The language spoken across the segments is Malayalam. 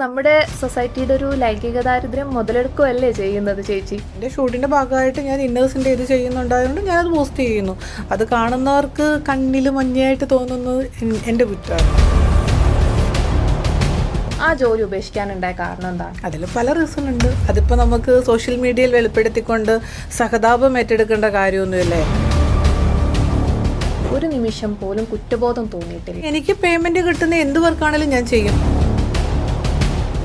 നമ്മുടെ സൊസൈറ്റിയുടെ ഒരു ലൈംഗിക ദാരിദ്ര്യം മുതലെടുക്കുകയല്ലേ ചെയ്യുന്നത് ചേച്ചി? എൻ്റെ ഷൂട്ടിൻ്റെ ഭാഗമായിട്ട് ഞാൻ ഇന്നേഴ്സിൻ്റെ ഇത് ചെയ്യുന്നുണ്ടായതുകൊണ്ട് ഞാനത് പോസ്റ്റ് ചെയ്യുന്നു. അത് കാണുന്നവർക്ക് കണ്ണിൽ മഞ്ഞയായിട്ട് തോന്നുന്നത് എൻ്റെ കുറ്റമാണ്. ആ ജോലി ഉപേക്ഷിക്കാനുണ്ടായ കാരണം എന്താണ്? അതിൽ പല റീസൺ ഉണ്ട്. അതിപ്പോൾ നമുക്ക് സോഷ്യൽ മീഡിയയിൽ വെളിപ്പെടുത്തിക്കൊണ്ട് സഹതാപം ഏറ്റെടുക്കേണ്ട കാര്യമൊന്നുമില്ലേ. ഒരു നിമിഷം പോലും കുറ്റബോധം തോന്നിയിട്ടില്ല. എനിക്ക് പേയ്മെൻറ്റ് കിട്ടുന്ന എന്ത് വർക്കാണെങ്കിലും ഞാൻ ചെയ്യും.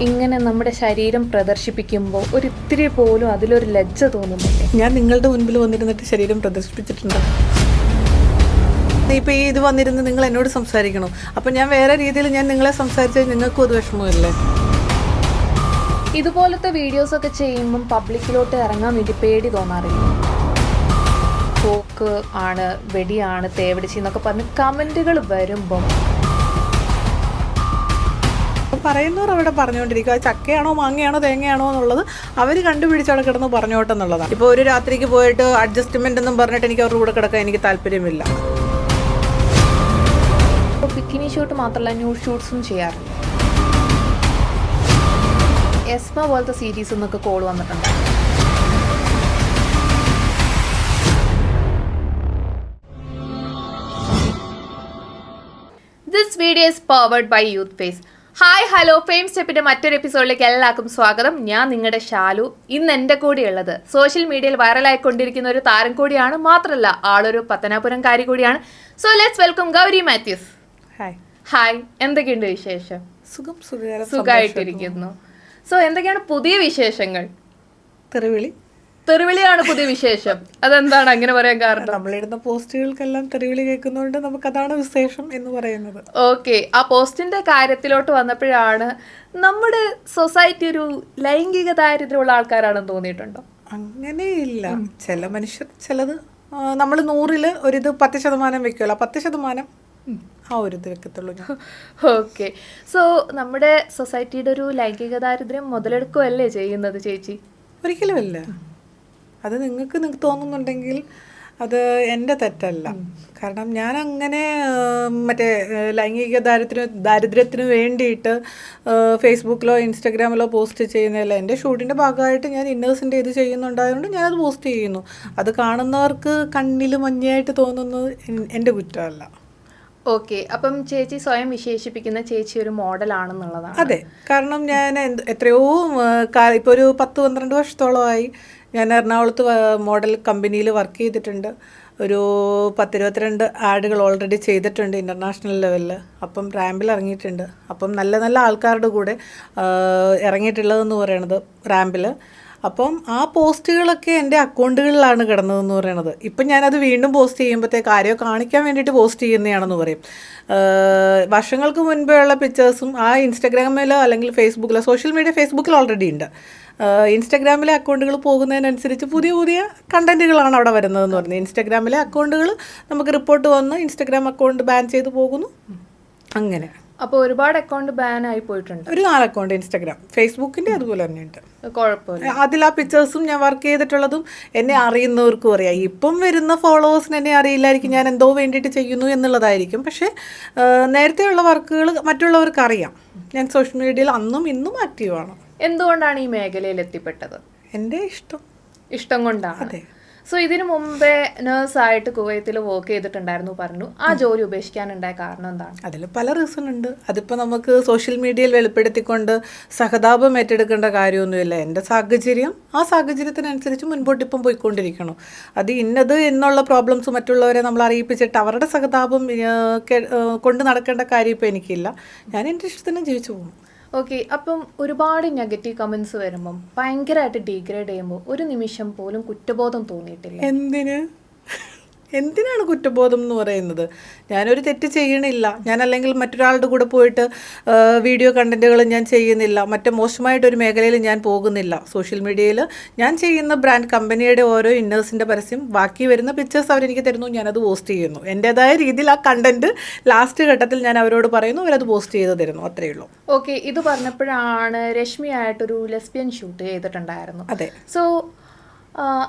ഇങ്ങനെ നമ്മുടെ ശരീരം പ്രദർശിപ്പിക്കുമ്പോൾ ഒരിത്തിരി പോലും അതിലൊരു ലജ്ജ തോന്നുന്നില്ലേ? ഞാൻ നിങ്ങളുടെ മുൻപിൽ വന്നിരുന്നിട്ട് ശരീരം പ്രദർശിപ്പിച്ചിട്ടുണ്ട്. ഇപ്പോൾ ഈ ഇത് വന്നിരുന്ന് നിങ്ങൾ എന്നോട് സംസാരിക്കണം. അപ്പം ഞാൻ വേറെ രീതിയിൽ ഞാൻ നിങ്ങളെ സംസാരിച്ചാൽ നിങ്ങൾക്കും അത് വിഷമമില്ലേ? ഇതുപോലത്തെ വീഡിയോസൊക്കെ ചെയ്യുമ്പം പബ്ലിക്കിലോട്ട് ഇറങ്ങാൻ വേണ്ടി പേടി തോന്നാറില്ല? പോക്ക് ആണ്, വെടിയാണ്, തേവിടിച്ചി എന്നൊക്കെ പറഞ്ഞ് കമൻറ്റുകൾ വരുമ്പം പറയുന്നവർ അവിടെ പറഞ്ഞുകൊണ്ടിരിക്കുക. അത് ചക്കയാണോ മാങ്ങയാണോ തേങ്ങയാണോ എന്നുള്ളത് അവർ കണ്ടുപിടിച്ച് അവിടെ കിടന്ന് പറഞ്ഞോട്ടെ എന്നുള്ളതാണ്. ഇപ്പോൾ ഒരു രാത്രിക്ക് പോയിട്ട് അഡ്ജസ്റ്റ്മെൻ്റ് എന്നും പറഞ്ഞിട്ട് എനിക്ക് അവരുടെ കൂടെ കിടക്കാൻ എനിക്ക് താല്പര്യമില്ല. ബിക്കിനി ഷൂട്ട് മാത്രമല്ല, ന്യൂഡ് ഷൂട്ട്സും ചെയ്യാറുണ്ട്. എസ്മ പോലത്തെ സീരീസ് എന്നൊക്കെ കോൾ വന്നിട്ടുണ്ട്. This video is powered by Youth Face. Hi hello, fame സ്റ്റെപ്പിൻ്റെ മറ്റൊരു എപ്പിസോഡിലേക്ക് എല്ലാവർക്കും സ്വാഗതം. ഞാൻ നിങ്ങളുടെ ഷാലു. ഇന്ന് എൻ്റെ കൂടെയുള്ളത് സോഷ്യൽ മീഡിയയിൽ വൈറലായിക്കൊണ്ടിരിക്കുന്ന ഒരു താരം കൂടിയാണ്, മാത്രമല്ല ആളൊരു പത്തനാപുരംകാരി കൂടിയാണ്. So let's welcome Gauri Mathews. Hi. Hi, എന്തൊക്കെയുണ്ട് വിശേഷം? സുഖമായിട്ടിരിക്കുന്നു. സോ എന്തൊക്കെയാണ് പുതിയ വിശേഷങ്ങൾ? തെറിവിളിയാണ് പുതിയ വിശേഷം. അതെന്താണ് അങ്ങനെ പറയാൻ കാരണം? നമ്മളിടുന്ന പോസ്റ്റുകൾക്കെല്ലാം തെറിവിളി കേൾക്കുന്നതുകൊണ്ട് നമുക്കതാണ് വിശേഷം എന്ന് പറയുന്നത്. ഓക്കെ, ആ പോസ്റ്റിന്റെ കാര്യത്തിലോട്ട് വന്നപ്പോഴാണ് നമ്മുടെ സൊസൈറ്റി ഒരു ലൈംഗിക ദാരിദ്ര്യമുള്ള ആൾക്കാരാണെന്ന് തോന്നിയിട്ടുണ്ടോ? അങ്ങനെയില്ല. ചില മനുഷ്യർ ചിലത് നമ്മൾ 100-ൽ ഒരിത് 10% വെക്കുമല്ലോ, 10% ആ ഒരു ഇത് വെക്കത്തുള്ളൂ ഞാൻ. ഓക്കെ, സോ നമ്മുടെ സൊസൈറ്റിയുടെ ഒരു ലൈംഗിക ദാരിദ്ര്യം മുതലെടുക്കുകയല്ലേ ചെയ്യുന്നത് ചേച്ചി? ഒരിക്കലുമല്ല. അത് നിങ്ങൾക്ക് തോന്നുന്നുണ്ടെങ്കിൽ അത് എൻ്റെ തെറ്റല്ല. കാരണം ഞാൻ അങ്ങനെ മറ്റേ ലൈംഗിക ദാരിദ്ര്യത്തിന് വേണ്ടിയിട്ട് ഫേസ്ബുക്കിലോ ഇൻസ്റ്റഗ്രാമിലോ പോസ്റ്റ് ചെയ്യുന്നില്ല. എൻ്റെ ഷൂട്ടിൻ്റെ ഭാഗമായിട്ട് ഞാൻ ഇന്നേഴ്സിൻ്റെ ഇത് ചെയ്യുന്നുണ്ടായതുകൊണ്ട് ഞാനത് പോസ്റ്റ് ചെയ്യുന്നു. അത് കാണുന്നവർക്ക് കണ്ണിൽ മഞ്ഞയായിട്ട് തോന്നുന്നത് എൻ്റെ കുറ്റമല്ല. ഓക്കെ, അപ്പം ചേച്ചി സ്വയം വിശേഷിപ്പിക്കുന്ന ചേച്ചി ഒരു മോഡലാണെന്നുള്ളതാണ്. അതെ, കാരണം ഞാൻ എത്രയോ ഇപ്പോൾ ഒരു 10-12 വർഷത്തോളമായി ഞാൻ എറണാകുളത്ത് മോഡൽ കമ്പനിയിൽ വർക്ക് ചെയ്തിട്ടുണ്ട്. ഒരു 10-22 ആഡുകൾ ഓൾറെഡി ചെയ്തിട്ടുണ്ട് ഇൻ്റർനാഷണൽ ലെവലിൽ. അപ്പം റാമ്പിൽ ഇറങ്ങിയിട്ടുണ്ട്. അപ്പം നല്ല നല്ല ആൾക്കാരുടെ കൂടെ ഇറങ്ങിയിട്ടുള്ളതെന്ന് പറയണത് റാമ്പിൽ. അപ്പം ആ പോസ്റ്റുകളൊക്കെ എൻ്റെ അക്കൗണ്ടുകളിലാണ് കിടന്നതെന്ന് പറയണത്. ഇപ്പം ഞാനത് വീണ്ടും പോസ്റ്റ് ചെയ്യുമ്പോഴത്തേക്ക് ആരെയോ കാണിക്കാൻ വേണ്ടിയിട്ട് പോസ്റ്റ് ചെയ്യുന്നതാണെന്ന് പറയും. വർഷങ്ങൾക്ക് മുൻപേ ഉള്ള പിക്ചേഴ്സും ആ ഇൻസ്റ്റഗ്രാമിലോ അല്ലെങ്കിൽ ഫേസ്ബുക്കിലോ, സോഷ്യൽ മീഡിയ ഫേസ്ബുക്കിൽ ഓൾറെഡി ഉണ്ട്. ഇൻസ്റ്റഗ്രാമിലെ അക്കൗണ്ടുകൾ പോകുന്നതിനനുസരിച്ച് പുതിയ പുതിയ കണ്ടൻറ്റുകളാണ് അവിടെ വരുന്നതെന്ന് പറഞ്ഞത്. ഇൻസ്റ്റഗ്രാമിലെ അക്കൗണ്ടുകൾ നമുക്ക് റിപ്പോർട്ട് വന്ന് ഇൻസ്റ്റഗ്രാം അക്കൗണ്ട് ബാൻ ചെയ്ത് പോകുന്നു. അങ്ങനെ അപ്പോൾ ഒരുപാട് അക്കൗണ്ട് ബാൻ ആയി പോയിട്ടുണ്ട്. ഒരു 4 അക്കൗണ്ട് ഇൻസ്റ്റഗ്രാം, ഫേസ്ബുക്കിൻ്റെ അതുപോലെ തന്നെയുണ്ട്. കുഴപ്പമില്ല. അതിൽ ആ പിക്ചേഴ്സും ഞാൻ വർക്ക് ചെയ്തിട്ടുള്ളതും എന്നെ അറിയുന്നവർക്കും അറിയാം. ഇപ്പം വരുന്ന ഫോളോവേഴ്സിന് എന്നെ അറിയില്ലായിരിക്കും, ഞാൻ എന്തോ വേണ്ടിയിട്ട് ചെയ്യുന്നു എന്നുള്ളതായിരിക്കും. പക്ഷേ നേരത്തെയുള്ള വർക്കുകൾ മറ്റുള്ളവർക്ക് അറിയാം. ഞാൻ സോഷ്യൽ മീഡിയയിൽ അന്നും ഇന്നും ആക്റ്റീവാണ്. എന്തുകൊണ്ടാണ് ഈ മേഖലയിൽ എത്തിപ്പെട്ടത്? എൻ്റെ ഇഷ്ടം കൊണ്ടാണ്. അതെ. സോ ഇതിനു മുമ്പേ നേഴ്സായിട്ട് കുവൈത്തിൽ വർക്ക് ചെയ്തിട്ടുണ്ടായിരുന്നു പറഞ്ഞു. ആ ജോലി ഉപേക്ഷിക്കാനുണ്ടായ കാരണം എന്താണ്? അതിൽ പല റീസൺ ഉണ്ട്. അതിപ്പോൾ നമുക്ക് സോഷ്യൽ മീഡിയയിൽ വെളിപ്പെടുത്തിക്കൊണ്ട് സഹതാപം ഏറ്റെടുക്കേണ്ട കാര്യമൊന്നുമില്ല. എൻ്റെ സാഹചര്യം ആ സാഹചര്യത്തിനനുസരിച്ച് മുൻപോട്ടിപ്പം പോയിക്കൊണ്ടിരിക്കണം. അത് ഇന്നത് എന്നുള്ള പ്രോബ്ലംസ് മറ്റുള്ളവരെ നമ്മൾ അറിയിപ്പിച്ചിട്ട് അവരുടെ സഹതാപം കൊണ്ട് നടക്കേണ്ട കാര്യം ഇപ്പോൾ എനിക്കില്ല. ഞാൻ എൻ്റെ ഇഷ്ടത്തിന് ജീവിച്ചു പോകും. ഓക്കെ, അപ്പം ഒരുപാട് നെഗറ്റീവ് കമൻസ് വരുമ്പം ഭയങ്കരമായിട്ട് ഡീഗ്രേഡ് ചെയ്യുമ്പോൾ ഒരു നിമിഷം പോലും കുറ്റബോധം തോന്നിയിട്ടില്ല? എന്തിനാണ് കുറ്റബോധം എന്ന് പറയുന്നത്? ഞാനൊരു തെറ്റ് ചെയ്യണില്ല. ഞാൻ അല്ലെങ്കിൽ മറ്റൊരാളുടെ കൂടെ പോയിട്ട് വീഡിയോ കണ്ടൻറ്റുകൾ ഞാൻ ചെയ്യുന്നില്ല. മറ്റേ മോശമായിട്ടൊരു മേഖലയിൽ ഞാൻ പോകുന്നില്ല. സോഷ്യൽ മീഡിയയിൽ ഞാൻ ചെയ്യുന്ന ബ്രാൻഡ് കമ്പനിയുടെ ഓരോ ഇന്നേഴ്സിൻ്റെ പരസ്യം, ബാക്കി വരുന്ന പിക്ചേഴ്സ് അവരെനിക്ക് തരുന്നു, ഞാനത് പോസ്റ്റ് ചെയ്യുന്നു. എൻ്റേതായ രീതിയിൽ ആ കണ്ടൻറ്റ് ലാസ്റ്റ് ഘട്ടത്തിൽ ഞാൻ അവരോട് പറയുന്നു, അവരത് പോസ്റ്റ് ചെയ്ത് തരുന്നു. അത്രയേ ഉള്ളൂ. ഓക്കെ, ഇത് പറഞ്ഞപ്പോഴാണ് രശ്മിയായിട്ടൊരു ലെസ്ബിയൻ ഷൂട്ട് ചെയ്തിട്ടുണ്ടായിരുന്നു. അതെ. സോ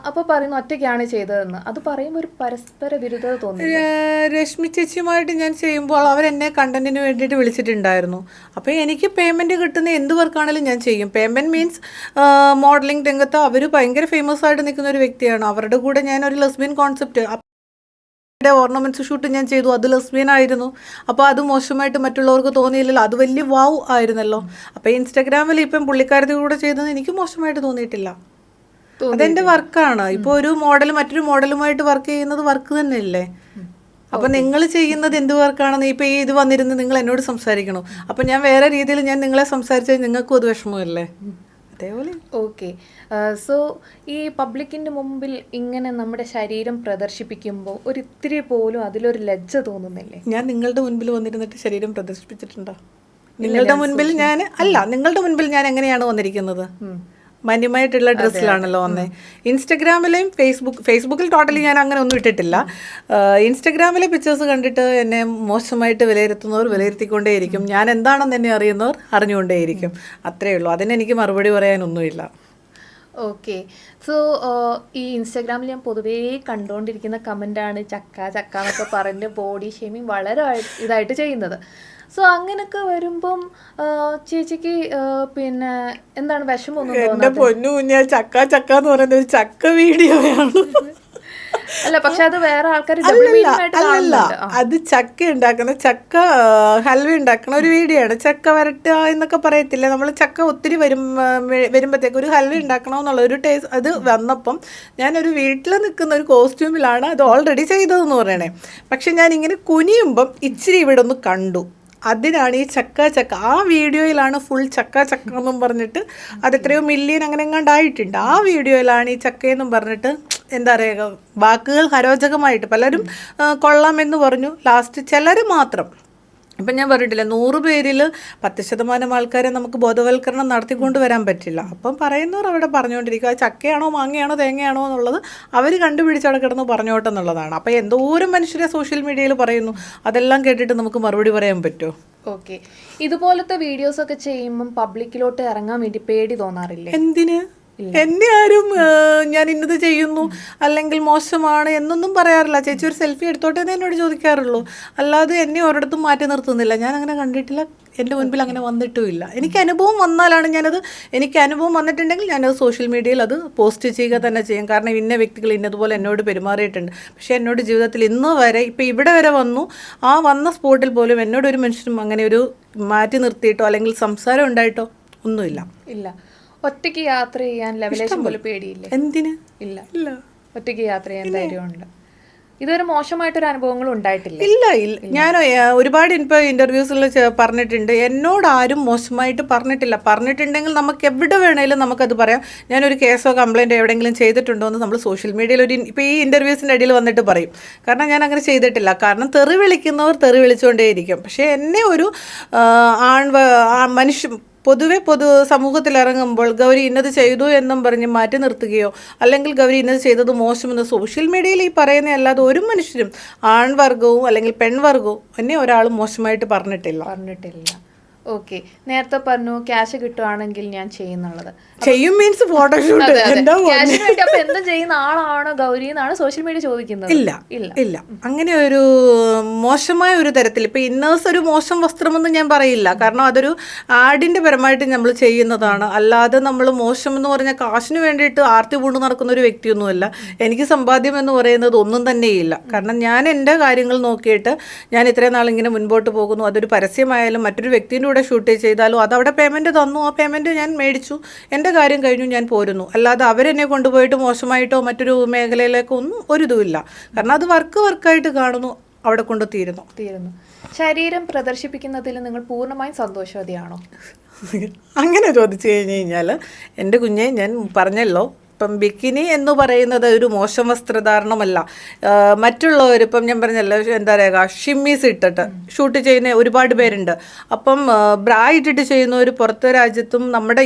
അപ്പോൾ പറയുന്നു ഒറ്റയ്ക്കാണ് ചെയ്തതെന്ന്. അത് പറയുമ്പോൾ ഒരു പരസ്പര വിരുദ്ധത തോന്നി. രശ്മി ചേച്ചിയുമായിട്ട് ഞാൻ ചെയ്യുമ്പോൾ അവരെന്നെ കണ്ടന്റിന് വേണ്ടിയിട്ട് വിളിച്ചിട്ടുണ്ടായിരുന്നു. അപ്പോൾ എനിക്ക് പേയ്മെൻറ്റ് കിട്ടുന്ന എന്ത് വർക്കാണെങ്കിലും ഞാൻ ചെയ്യും. പേയ്മെൻറ്റ് മീൻസ് മോഡലിംഗ് രംഗത്ത് അവർ ഭയങ്കര ഫേമസ് ആയിട്ട് നിൽക്കുന്ന ഒരു വ്യക്തിയാണ്. അവരുടെ കൂടെ ഞാൻ ഒരു ലെസ്ബിയൻ കോൺസെപ്റ്റ് ഓർണമെന്റ്സ് ഷൂട്ട് ഞാൻ ചെയ്തു, അത് ലെസ്ബിയൻ ആയിരുന്നു. അപ്പോൾ അത് മോശമായിട്ട് മറ്റുള്ളവർക്ക് തോന്നിയില്ലല്ലോ, അത് വലിയ വാവ് ആയിരുന്നല്ലോ. അപ്പോൾ ഇൻസ്റ്റാഗ്രാമിൽ ഇപ്പം പുള്ളിക്കാരത്തി കൂടെ ചെയ്തത് എനിക്ക് മോശമായിട്ട് തോന്നിയിട്ടില്ല. അതെന്റെ വർക്കാണ്. ഇപ്പോൾ ഒരു മോഡൽ മറ്റൊരു മോഡലുമായിട്ട് വർക്ക് ചെയ്യുന്നത് വർക്ക് തന്നെയല്ലേ. അപ്പൊ നിങ്ങൾ ചെയ്യുന്നത് എന്ത് വർക്കാണെന്ന് ഇപ്പൊ ഇത് വന്നിരുന്ന് നിങ്ങൾ എന്നോട് സംസാരിക്കണോ? അപ്പൊ ഞാൻ വേറെ രീതിയിൽ ഞാൻ നിങ്ങളെ സംസാരിച്ചാൽ നിങ്ങൾക്കും അത് വിഷമമല്ലേ? അതേപോലെ. ഓക്കെ, സോ ഈ പബ്ലിക്കിൻ്റെ മുമ്പിൽ ഇങ്ങനെ നമ്മുടെ ശരീരം പ്രദർശിപ്പിക്കുമ്പോൾ ഒരിത്തിരി പോലും അതിലൊരു ലജ്ജ തോന്നുന്നില്ലേ? ഞാൻ നിങ്ങളുടെ മുൻപിൽ വന്നിരുന്നിട്ട് ശരീരം പ്രദർശിപ്പിച്ചിട്ടുണ്ടോ? നിങ്ങളുടെ മുൻപിൽ നിങ്ങളുടെ മുൻപിൽ ഞാൻ എങ്ങനെയാണ് വന്നിരിക്കുന്നത്? മാന്യമായിട്ടുള്ള ഡ്രസ്സിലാണല്ലോ വന്നേ. ഇൻസ്റ്റഗ്രാമിലെയും ഫേസ്ബുക്കിൽ ടോട്ടലി ഞാൻ അങ്ങനെ ഒന്നും ഇട്ടിട്ടില്ല. ഇൻസ്റ്റഗ്രാമിലെ പിക്ചേഴ്സ് കണ്ടിട്ട് എന്നെ മോശമായിട്ട് വിലയിരുത്തുന്നവർ വിലയിരുത്തിക്കൊണ്ടേയിരിക്കും. ഞാൻ എന്താണെന്ന് എന്നെ അറിയുന്നവർ അറിഞ്ഞുകൊണ്ടേയിരിക്കും. അത്രയേ ഉള്ളൂ. അതിനെനിക്ക് മറുപടി പറയാനൊന്നുമില്ല. ഓക്കെ, സോ ഈ ഇൻസ്റ്റാഗ്രാമിൽ ഞാൻ പൊതുവേ കണ്ടുകൊണ്ടിരിക്കുന്ന കമൻ്റാണ് ചക്ക ചക്ക എന്നൊക്കെ പറഞ്ഞ് ബോഡി ഷേമിങ് വളരെ ഇതായിട്ട് ചെയ്യുന്നത്. സോ അങ്ങനെയൊക്കെ വരുമ്പം ചേച്ചിക്ക് പിന്നെ എന്താണ് വിഷമമൊന്നും എന്റെ പൊന്നു കുഞ്ഞാ, ചക്ക ചക്ക എന്ന് പറയുന്നത് ഒരു ചക്ക വീഡിയോയാണ്. അല്ല, പക്ഷെ അത് വേറെ ആൾക്കാർ അല്ലല്ല, അത് ചക്ക ഉണ്ടാക്കുന്ന ചക്ക ഹൽവ ഉണ്ടാക്കുന്ന ഒരു വീഡിയോ ആണ്. ചക്ക വരട്ടുക എന്നൊക്കെ പറയത്തില്ല നമ്മൾ. ചക്ക ഒത്തിരി വരുമ്പോഴത്തേക്ക് ഒരു ഹൽവ ഉണ്ടാക്കണമെന്നുള്ള ഒരു ടേസ്റ്റ് അത് വന്നപ്പം ഞാനൊരു വീട്ടിൽ നിൽക്കുന്ന ഒരു കോസ്റ്റ്യൂമിലാണ് അത് ഓൾറെഡി ചെയ്തതെന്ന് പറയണേ. പക്ഷെ ഞാൻ ഇങ്ങനെ കുനിയുമ്പം ഇച്ചിരി ഇവിടെ ഒന്ന് കണ്ടു. അതിനാണ് ഈ ചക്ക ആ വീഡിയോയിലാണ് ഫുൾ ചക്ക എന്നും പറഞ്ഞിട്ട് അത് എത്രയോ മില്യൺ അങ്ങനെ എങ്ങാണ്ടായിട്ടുണ്ട്. ആ വീഡിയോയിലാണ് ഈ ചക്കയെന്നും പറഞ്ഞിട്ട് എന്താ പറയുക, വാക്കുകൾ അരോചകമായിട്ട് പലരും കൊള്ളാമെന്ന് പറഞ്ഞു. ലാസ്റ്റ് ചിലർ മാത്രം, ഇപ്പം ഞാൻ പറഞ്ഞിട്ടില്ല 100 പേരിൽ 10% ആൾക്കാരെ നമുക്ക് ബോധവൽക്കരണം നടത്തിക്കൊണ്ട് വരാൻ പറ്റില്ല. അപ്പം പറയുന്നവർ അവിടെ പറഞ്ഞുകൊണ്ടിരിക്കുക ചക്കയാണോ മാങ്ങയാണോ തേങ്ങയാണോ എന്നുള്ളത് അവർ കണ്ടുപിടിച്ചവിടെ കിടന്ന് പറഞ്ഞോട്ടെ എന്നുള്ളതാണ്. അപ്പം എന്തോരം മനുഷ്യരെ സോഷ്യൽ മീഡിയയിൽ പറയുന്നു, അതെല്ലാം കേട്ടിട്ട് നമുക്ക് മറുപടി പറയാൻ പറ്റുമോ? ഓക്കെ, ഇതുപോലത്തെ വീഡിയോസൊക്കെ ചെയ്യുമ്പം പബ്ലിക്കിലോട്ട് ഇറങ്ങാൻ വേണ്ടി പേടി തോന്നാറില്ലേ? എന്തിന്? എന്നെ ആരും ഞാൻ ഇന്നത് ചെയ്യുന്നു അല്ലെങ്കിൽ മോശമാണ് എന്നൊന്നും പറയാറില്ല. ചേച്ചി ഒരു സെൽഫി എടുത്തോട്ടെ എന്ന് എന്നോട് ചോദിക്കാറുള്ളൂ. അല്ലാതെ എന്നെ ഒരിടത്തും മാറ്റി നിർത്തുന്നില്ല. ഞാൻ അങ്ങനെ കണ്ടിട്ടില്ല, എൻ്റെ മുൻപിൽ അങ്ങനെ വന്നിട്ടുമില്ല. എനിക്ക് അനുഭവം വന്നാലാണ് ഞാനത്, എനിക്ക് അനുഭവം വന്നിട്ടുണ്ടെങ്കിൽ ഞാനത് സോഷ്യൽ മീഡിയയിൽ അത് പോസ്റ്റ് ചെയ്യുക തന്നെ ചെയ്യും. കാരണം ഇന്ന വ്യക്തികൾ ഇന്നതുപോലെ എന്നോട് പെരുമാറിയിട്ടുണ്ട്. പക്ഷേ എന്നോട് ജീവിതത്തിൽ ഇന്ന് വരെ ഇപ്പം ഇവിടെ വരെ വന്നു, ആ വന്ന സ്പോട്ടിൽ പോലും എന്നോട് ഒരു മനുഷ്യനും അങ്ങനെ ഒരു മാറ്റി നിർത്തിയിട്ടോ അല്ലെങ്കിൽ സംസാരം ഉണ്ടായിട്ടോ ഒന്നുമില്ല. ഇല്ല. ഒറ്റയ്ക്ക് യാത്ര ചെയ്യാൻ ലെവലേശം പോലും പേടിയില്ലേ? എന്തിന്? ഇല്ല, ഒറ്റയ്ക്ക് യാത്ര ചെയ്യാൻ ധൈര്യമുണ്ട്. ഇതൊരു മോശമായിട്ടൊരു അനുഭവങ്ങളും ഉണ്ടായിട്ടില്ല? ഇല്ല. ഞാൻ ഒരുപാട് ഇപ്പോൾ ഇൻ്റർവ്യൂസിൽ പറഞ്ഞിട്ടുണ്ട്. എന്നോട് ആരും മോശമായിട്ട് പറഞ്ഞിട്ടുണ്ടെങ്കിൽ നമുക്ക് എവിടെ വേണേലും നമുക്കത് പറയാം. ഞാനൊരു കേസോ കംപ്ലയിൻറ്റോ എവിടെയെങ്കിലും ചെയ്തിട്ടുണ്ടോ എന്ന് നമ്മൾ സോഷ്യൽ മീഡിയയിൽ ഇപ്പോൾ ഈ ഇൻ്റർവ്യൂസിൻ്റെ ഇടയിൽ വന്നിട്ട് പറയും. കാരണം ഞാൻ അങ്ങനെ ചെയ്തിട്ടില്ല. കാരണം തെറി വിളിക്കുന്നവർ തെറി വിളിച്ചുകൊണ്ടേയിരിക്കും. പക്ഷേ എന്നെ ഒരു മനുഷ്യ പൊതുവെ സമൂഹത്തിൽ ഇറങ്ങുമ്പോൾ ഗൗരി ഇന്നത് ചെയ്തു എന്നും പറഞ്ഞ് മാറ്റി നിർത്തുകയോ അല്ലെങ്കിൽ ഗൗരി ഇന്നത് ചെയ്തത് മോശമെന്ന് സോഷ്യൽ മീഡിയയിൽ ഈ പറയുന്ന അല്ലാതെ ഒരു മനുഷ്യരും ആൺവർഗവും അല്ലെങ്കിൽ പെൺവർഗവും എന്നെ ഒരാളും മോശമായിട്ട് പറഞ്ഞിട്ടില്ല. ഓക്കെ, നേരത്തെ പറഞ്ഞു ക്യാഷ് കിട്ടുവാണെങ്കിൽ ഞാൻ ചെയ്യുന്നുള്ളത്. ചെയ്യും മീൻസ് ഫോട്ടോഷൂട്ട് എന്താ ചെയ്യുന്ന ആളാണോ ഗൗരി എന്നാണ് സോഷ്യൽ മീഡിയ ചോദിക്കുന്നത്. ഇല്ല അങ്ങനെ ഒരു മോശമായ ഒരു തരത്തിൽ ഇപ്പൊ ഇന്നേഴ്സ് ഒരു മോശം വസ്ത്രമെന്ന് ഞാൻ പറയില്ല. കാരണം അതൊരു ആഡിന്റെ പരമായിട്ട് നമ്മൾ ചെയ്യുന്നതാണ്. അല്ലാതെ നമ്മൾ മോശം എന്ന് പറഞ്ഞ കാശിന് വേണ്ടിയിട്ട് ആർത്തി പൂണ്ട് നടക്കുന്ന ഒരു വ്യക്തിയൊന്നുമല്ല. എനിക്ക് സമ്പാദ്യം എന്ന് പറയുന്നത് ഒന്നും തന്നെയില്ല. കാരണം ഞാൻ എൻ്റെ കാര്യങ്ങൾ നോക്കിയിട്ട് ഞാൻ ഇത്രയും നാളിങ്ങനെ മുൻപോട്ട് പോകുന്നു. അതൊരു പരസ്യമായാലും മറ്റൊരു വ്യക്തിൻ്റെ ഷൂട്ട് ചെയ്താലും അതവിടെ പേയ്മെൻറ്റ് തന്നു, ആ പേയ്മെൻറ്റ് ഞാൻ മേടിച്ചു, എൻ്റെ കാര്യം കഴിഞ്ഞു, ഞാൻ പോരുന്നു. അല്ലാതെ അവരെന്നെ കൊണ്ടുപോയിട്ട് മോശമായിട്ടോ മറ്റൊരു മേഖലയിലേക്കോ ഒന്നും ഒരിതുമില്ല. കാരണം അത് വർക്കായിട്ട് കാണുന്നു, അവിടെ കൊണ്ട് തീരുന്നു. ശരീരം പ്രദർശിപ്പിക്കുന്നതിൽ നിങ്ങൾ പൂർണ്ണമായും സന്തോഷവതിയാണോ? അങ്ങനെ ചോദിച്ചു കഴിഞ്ഞാൽ എൻ്റെ കുഞ്ഞെ, ഞാൻ പറഞ്ഞല്ലോ, ഇപ്പം ബിക്കിനി എന്ന് പറയുന്നത് ഒരു മോശം വസ്ത്രധാരണമല്ല. മറ്റുള്ളവർ ഇപ്പം ഞാൻ പറഞ്ഞല്ലോ, എന്താ പറയുക, ഷിമ്മീസ് ഇട്ടിട്ട് ഷൂട്ട് ചെയ്യുന്ന ഒരുപാട് പേരുണ്ട്. അപ്പം ബ്രാ ഇട്ടിട്ട് ചെയ്യുന്നവർ പുറത്തെ രാജ്യത്തും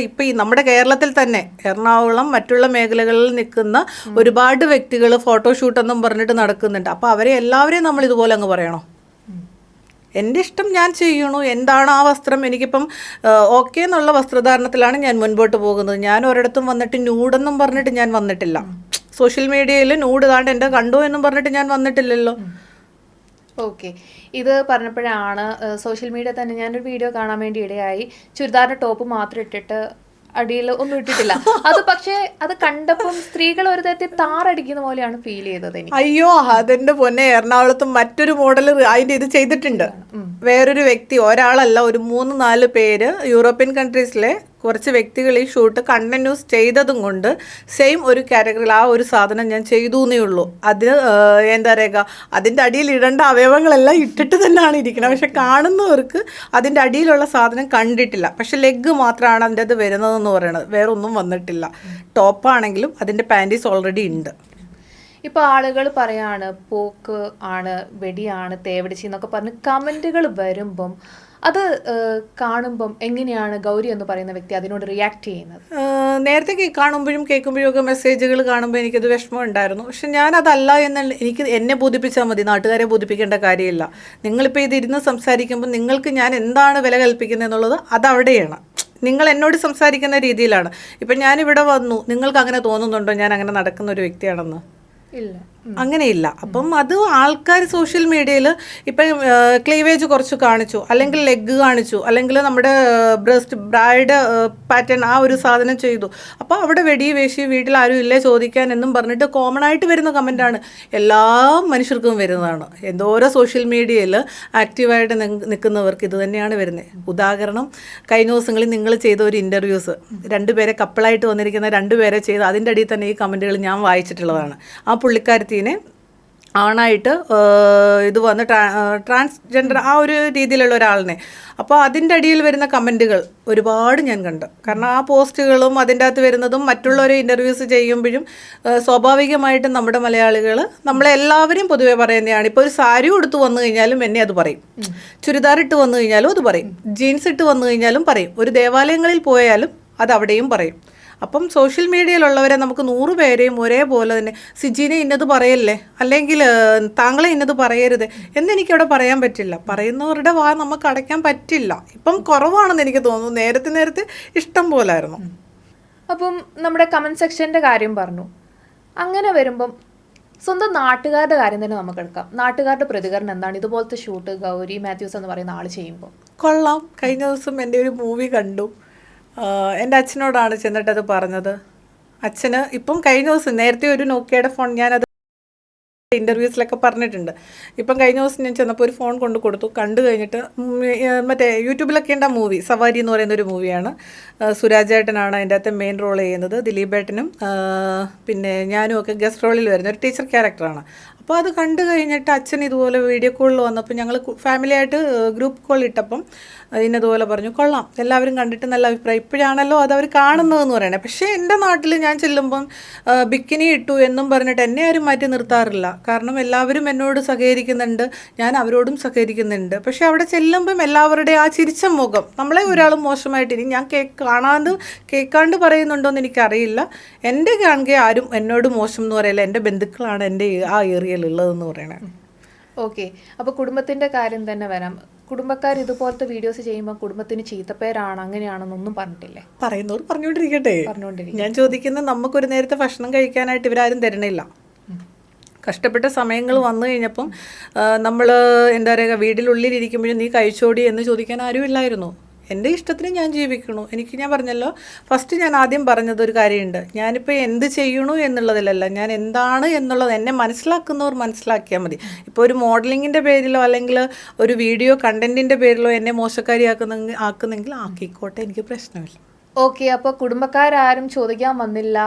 നമ്മുടെ കേരളത്തിൽ തന്നെ എറണാകുളം മറ്റുള്ള മേഖലകളിൽ നിൽക്കുന്ന ഒരുപാട് വ്യക്തികൾ ഫോട്ടോഷൂട്ടെന്നും പറഞ്ഞിട്ട് നടക്കുന്നുണ്ട്. അപ്പോൾ അവരെ എല്ലാവരെയും നമ്മൾ ഇതുപോലെ അങ്ങ് പറയണോ? എൻ്റെ ഇഷ്ടം ഞാൻ ചെയ്യണു. എന്താണ് ആ വസ്ത്രം, എനിക്കിപ്പം ഓക്കെ എന്നുള്ള വസ്ത്രധാരണത്തിലാണ് ഞാൻ മുൻപോട്ട് പോകുന്നത്. ഞാൻ ഒരിടത്തും വന്നിട്ട് ന്യൂഡെന്നും പറഞ്ഞിട്ട് ഞാൻ വന്നിട്ടില്ല. സോഷ്യൽ മീഡിയയിൽ നൂഡ് താണ്ട് എൻ്റെ കണ്ടു എന്നും പറഞ്ഞിട്ട് ഞാൻ വന്നിട്ടില്ലല്ലോ. ഓക്കെ, ഇത് പറഞ്ഞപ്പോഴാണ് സോഷ്യൽ മീഡിയ തന്നെ ഞാനൊരു വീഡിയോ കാണാൻ വേണ്ടി ഇടയായി. ചുരിദാറിന്റെ ടോപ്പ് മാത്രം ഇട്ടിട്ട് അടിയിൽ ഒന്നും ഇട്ടിട്ടില്ല. അത് പക്ഷേ അത് കണ്ടപ്പം സ്ത്രീകൾ ഒരു തരത്തിൽ താറടിക്കുന്ന പോലെയാണ് ഫീൽ ചെയ്തത് എനിക്ക്. അയ്യോ, അതെന്റെ പൊന്നെ, എറണാകുളത്ത് മറ്റൊരു മോഡൽ അതിന്റെ ഇത് ചെയ്തിട്ടുണ്ട്. വേറൊരു വ്യക്തി, ഒരാളല്ല, ഒരു 3-4 പേര് യൂറോപ്യൻ കൺട്രീസിലെ കുറച്ച് വ്യക്തികൾ ഈ ഷൂട്ട് കണ്ടിന്യൂസ് ചെയ്തതും കൊണ്ട് സെയിം ഒരു കാറ്റഗറിയിൽ ആ ഒരു സാധനം ഞാൻ ചെയ്തു എന്നേ ഉള്ളൂ. അതിന് എന്താ പറയുക, അതിൻ്റെ അടിയിൽ ഇടേണ്ട അവയവങ്ങളെല്ലാം ഇട്ടിട്ട് തന്നെയാണ് ഇരിക്കുന്നത്. പക്ഷെ കാണുന്നവർക്ക് അതിൻ്റെ അടിയിലുള്ള സാധനം കണ്ടിട്ടില്ല. പക്ഷെ ലെഗ് മാത്രമാണ് അതിൻ്റെ അത് വരുന്നതെന്ന് പറയുന്നത്, വേറെ ഒന്നും വന്നിട്ടില്ല. ടോപ്പാണെങ്കിലും അതിൻ്റെ പാൻറ്റീസ് ഓൾറെഡി ഉണ്ട്. ഇപ്പോൾ ആളുകൾ പറയാണ് പോക്ക് ആണ്, വെടിയാണ്, തേവടിച്ചി എന്നൊക്കെ പറഞ്ഞ് കമൻറ്റുകൾ വരുമ്പം അത് കാണുമ്പം എങ്ങനെയാണ് ഗൗരി എന്ന് പറയുന്ന വ്യക്തി അതിനോട് റിയാക്ട് ചെയ്യുന്നത്? നേരത്തെ കാണുമ്പോഴും കേൾക്കുമ്പോഴും ഒക്കെ മെസ്സേജുകൾ കാണുമ്പോൾ എനിക്കത് വിഷമം ഉണ്ടായിരുന്നു. പക്ഷെ ഞാനതല്ല എന്നുള്ള എനിക്ക് എന്നെ ബോധിപ്പിച്ചാൽ മതി, നാട്ടുകാരെ ബോധിപ്പിക്കേണ്ട കാര്യമില്ല. നിങ്ങളിപ്പോൾ ഇതിരുന്ന് സംസാരിക്കുമ്പോൾ നിങ്ങൾക്ക് ഞാൻ എന്താണ് വില കൽപ്പിക്കുന്നത് എന്നുള്ളത് അതവിടെയാണ്. നിങ്ങൾ എന്നോട് സംസാരിക്കുന്ന രീതിയിലാണ്. ഇപ്പം ഞാനിവിടെ വന്നു, നിങ്ങൾക്ക് അങ്ങനെ തോന്നുന്നുണ്ടോ ഞാൻ അങ്ങനെ നടക്കുന്ന ഒരു വ്യക്തിയാണെന്ന്? ഇല്ല, അങ്ങനെയില്ല. അപ്പം അത് ആൾക്കാർ സോഷ്യൽ മീഡിയയിൽ ഇപ്പം ക്ലീവേജ് കുറച്ച് കാണിച്ചു, അല്ലെങ്കിൽ ലെഗ് കാണിച്ചു, അല്ലെങ്കിൽ നമ്മുടെ ബ്രസ്റ്റ് ബ്രൈഡ് പാറ്റേൺ ആ ഒരു സാധനം ചെയ്തു. അപ്പോൾ അവിടെ വെടി വേശി വീട്ടിൽ ആരും ഇല്ലേ ചോദിക്കാൻ എന്നും പറഞ്ഞിട്ട് കോമൺ ആയിട്ട് വരുന്ന കമൻറ്റാണ്, എല്ലാ മനുഷ്യർക്കും വരുന്നതാണ്. എന്തോരോ സോഷ്യൽ മീഡിയയിൽ ആക്റ്റീവായിട്ട് നിൽക്കുന്നവർക്ക് ഇത് തന്നെയാണ് വരുന്നത്. ഉദാഹരണം, കഴിഞ്ഞ ദിവസങ്ങളിൽ നിങ്ങൾ ചെയ്ത ഒരു ഇൻ്റർവ്യൂസ്, 2 പേരെ കപ്പിളായിട്ട് വന്നിരിക്കുന്ന 2 പേരെ ചെയ്ത് അതിൻ്റെ അടിയിൽ തന്നെ ഈ കമൻറ്റുകൾ ഞാൻ വായിച്ചിട്ടുള്ളതാണ്. ആ പുള്ളിക്കാരത്തിനെ ആണായിട്ട് ഇത് വന്ന് ട്രാൻസ്ജെൻഡർ ആ ഒരു രീതിയിലുള്ള ഒരാളിനെ, അപ്പോൾ അതിൻ്റെ അടിയിൽ വരുന്ന കമൻറ്റുകൾ ഒരുപാട് ഞാൻ കണ്ടു. കാരണം ആ പോസ്റ്റുകളും അതിൻ്റെ അകത്ത് വരുന്നതും മറ്റുള്ളവരെ ഇൻ്റർവ്യൂസ് ചെയ്യുമ്പോഴും സ്വാഭാവികമായിട്ടും നമ്മുടെ മലയാളികൾ നമ്മളെല്ലാവരെയും പൊതുവെ പറയുന്നതാണ്. ഇപ്പോൾ ഒരു സാരി ഉടുത്ത് വന്നു കഴിഞ്ഞാലും എന്നെ അത് പറയും, ചുരിദാർ ഇട്ട് വന്നു കഴിഞ്ഞാലും അത് പറയും, ജീൻസ് ഇട്ട് വന്നു കഴിഞ്ഞാലും പറയും, ഒരു ദേവാലയങ്ങളിൽ പോയാലും അത് അവിടെയും പറയും. അപ്പം സോഷ്യൽ മീഡിയയിലുള്ളവരെ നമുക്ക് 100 പേരെയും ഒരേപോലെ തന്നെ സിജീനെ ഇന്നത് പറയല്ലേ, അല്ലെങ്കിൽ താങ്കളെ ഇന്നത് പറയരുത് എന്നെനിക്കവിടെ പറയാൻ പറ്റില്ല. പറയുന്നവരുടെ വാ നമുക്ക് അടയ്ക്കാൻ പറ്റില്ല. ഇപ്പം കുറവാണെന്ന് എനിക്ക് തോന്നുന്നു. നേരത്തെ ഇഷ്ടം പോലായിരുന്നു. അപ്പം നമ്മുടെ കമൻറ്റ് സെക്ഷൻ്റെ കാര്യം പറഞ്ഞു. അങ്ങനെ വരുമ്പം സ്വന്തം നാട്ടുകാരുടെ കാര്യം തന്നെ നമുക്ക് എടുക്കാം. നാട്ടുകാരുടെ പ്രതികരണം എന്താണ് ഇതുപോലത്തെ ഷൂട്ട് ഗൗരി മാത്യൂസ് എന്ന് പറയുന്ന ആൾ ചെയ്യുമ്പോൾ? കൊള്ളാം. കഴിഞ്ഞ ദിവസം എൻ്റെ ഒരു മൂവി കണ്ടു. എൻ്റെ അച്ഛനോടാണ് ചെന്നിട്ടത് പറഞ്ഞത്. അച്ഛന് ഇപ്പം കഴിഞ്ഞ ദിവസം നേരത്തെ ഒരു നോക്കിയയുടെ ഫോൺ, ഞാനത് ഇൻ്റർവ്യൂസിലൊക്കെ പറഞ്ഞിട്ടുണ്ട്. ഇപ്പം കഴിഞ്ഞ ദിവസം ഞാൻ ചെന്നപ്പോൾ ഒരു ഫോൺ കൊണ്ട് കൊടുത്തു. കണ്ടു കഴിഞ്ഞിട്ട് മറ്റേ യൂട്യൂബിലൊക്കെ ഉണ്ട് ആ മൂവി, സവാരി എന്ന് പറയുന്നൊരു മൂവിയാണ്. സുരാജേട്ടനാണ് അതിൻ്റെ അകത്ത് മെയിൻ റോൾ ചെയ്യുന്നത്. ദിലീപേട്ടനും പിന്നെ ഞാനും ഒക്കെ ഗസ്റ്റ് റോളിൽ വരുന്ന ഒരു ടീച്ചർ ക്യാരക്ടറാണ്. അപ്പോൾ അത് കണ്ടു കഴിഞ്ഞിട്ട് അച്ഛൻ ഇതുപോലെ വീഡിയോ കോളിൽ വന്നപ്പോൾ ഞങ്ങൾ ഫാമിലിയായിട്ട് ഗ്രൂപ്പ് കോൾ ഇട്ടപ്പം ഇന്നതുപോലെ പറഞ്ഞു, കൊള്ളാം, എല്ലാവരും കണ്ടിട്ട് നല്ല അഭിപ്രായം. ഇപ്പോഴാണല്ലോ അത് അവർ കാണുന്നതെന്ന് പറയണേ. പക്ഷേ എൻ്റെ നാട്ടിൽ ഞാൻ ചെല്ലുമ്പം ബിക്കിനി ഇട്ടു എന്നും പറഞ്ഞിട്ട് എന്നെ ആരും മാറ്റി നിർത്താറില്ല. കാരണം എല്ലാവരും എന്നോട് സഹകരിക്കുന്നുണ്ട്, ഞാൻ അവരോടും സഹകരിക്കുന്നുണ്ട്. പക്ഷേ അവിടെ ചെല്ലുമ്പം എല്ലാവരുടെ ആ ചിരിച്ച മുഖം, നമ്മളെ ഒരാളും മോശമായിട്ട് ഇനി ഞാൻ കേൾക്കാണ്ട് പറയുന്നുണ്ടോ എന്ന് എനിക്കറിയില്ല. എൻ്റെ കാണുക ആരും എന്നോട് മോശം എന്ന് പറയില്ല. എൻ്റെ ബന്ധുക്കളാണ് എൻ്റെ ആ ഏരിയയിലുള്ളതെന്ന് പറയണേ. ഓക്കെ, അപ്പോൾ കുടുംബത്തിൻ്റെ കാര്യം തന്നെ വരാം. കുടുംബക്കാർ ഇതുപോലത്തെ വീഡിയോസ് ചെയ്യുമ്പോൾ കുടുംബത്തിന് ചീത്തപ്പേരാണ് അങ്ങനെയാണെന്നൊന്നും പറഞ്ഞിട്ടില്ലേ? പറയുന്നവർ പറഞ്ഞുകൊണ്ടിരിക്കട്ടെ. ഞാൻ ചോദിക്കുന്നത്, നമുക്കൊരു നേരത്തെ ഭക്ഷണം കഴിക്കാനായിട്ട് ഇവരാരും തരണില്ല. കഷ്ടപ്പെട്ട സമയങ്ങൾ വന്നു കഴിഞ്ഞപ്പം നമ്മൾ എന്താ പറയുക, വീടിനുള്ളിലിരിക്കുമ്പോഴും നീ കഴിച്ചോടി എന്ന് ചോദിക്കാൻ ആരും ഇല്ലായിരുന്നു. എൻ്റെ ഇഷ്ടത്തിന് ഞാൻ ജീവിക്കണു. ഞാൻ പറഞ്ഞല്ലോ, ഫസ്റ്റ് ഞാൻ ആദ്യം പറഞ്ഞതൊരു കാര്യമുണ്ട്, ഞാനിപ്പോൾ എന്ത് ചെയ്യണു എന്നുള്ളതിലല്ല, ഞാൻ എന്താണ് എന്നുള്ളത് എന്നെ മനസ്സിലാക്കുന്നവർ മനസ്സിലാക്കിയാൽ മതി. ഇപ്പോൾ ഒരു മോഡലിങ്ങിൻ്റെ പേരിലോ അല്ലെങ്കിൽ ഒരു വീഡിയോ കണ്ടൻറ്റിൻ്റെ പേരിലോ എന്നെ മോശക്കാരി ആക്കുന്നെങ്കിൽ ആക്കിക്കോട്ടെ, എനിക്ക് പ്രശ്നമില്ല. ഓക്കെ, അപ്പോൾ കുടുംബക്കാരും ചോദിക്കാൻ വന്നില്ല,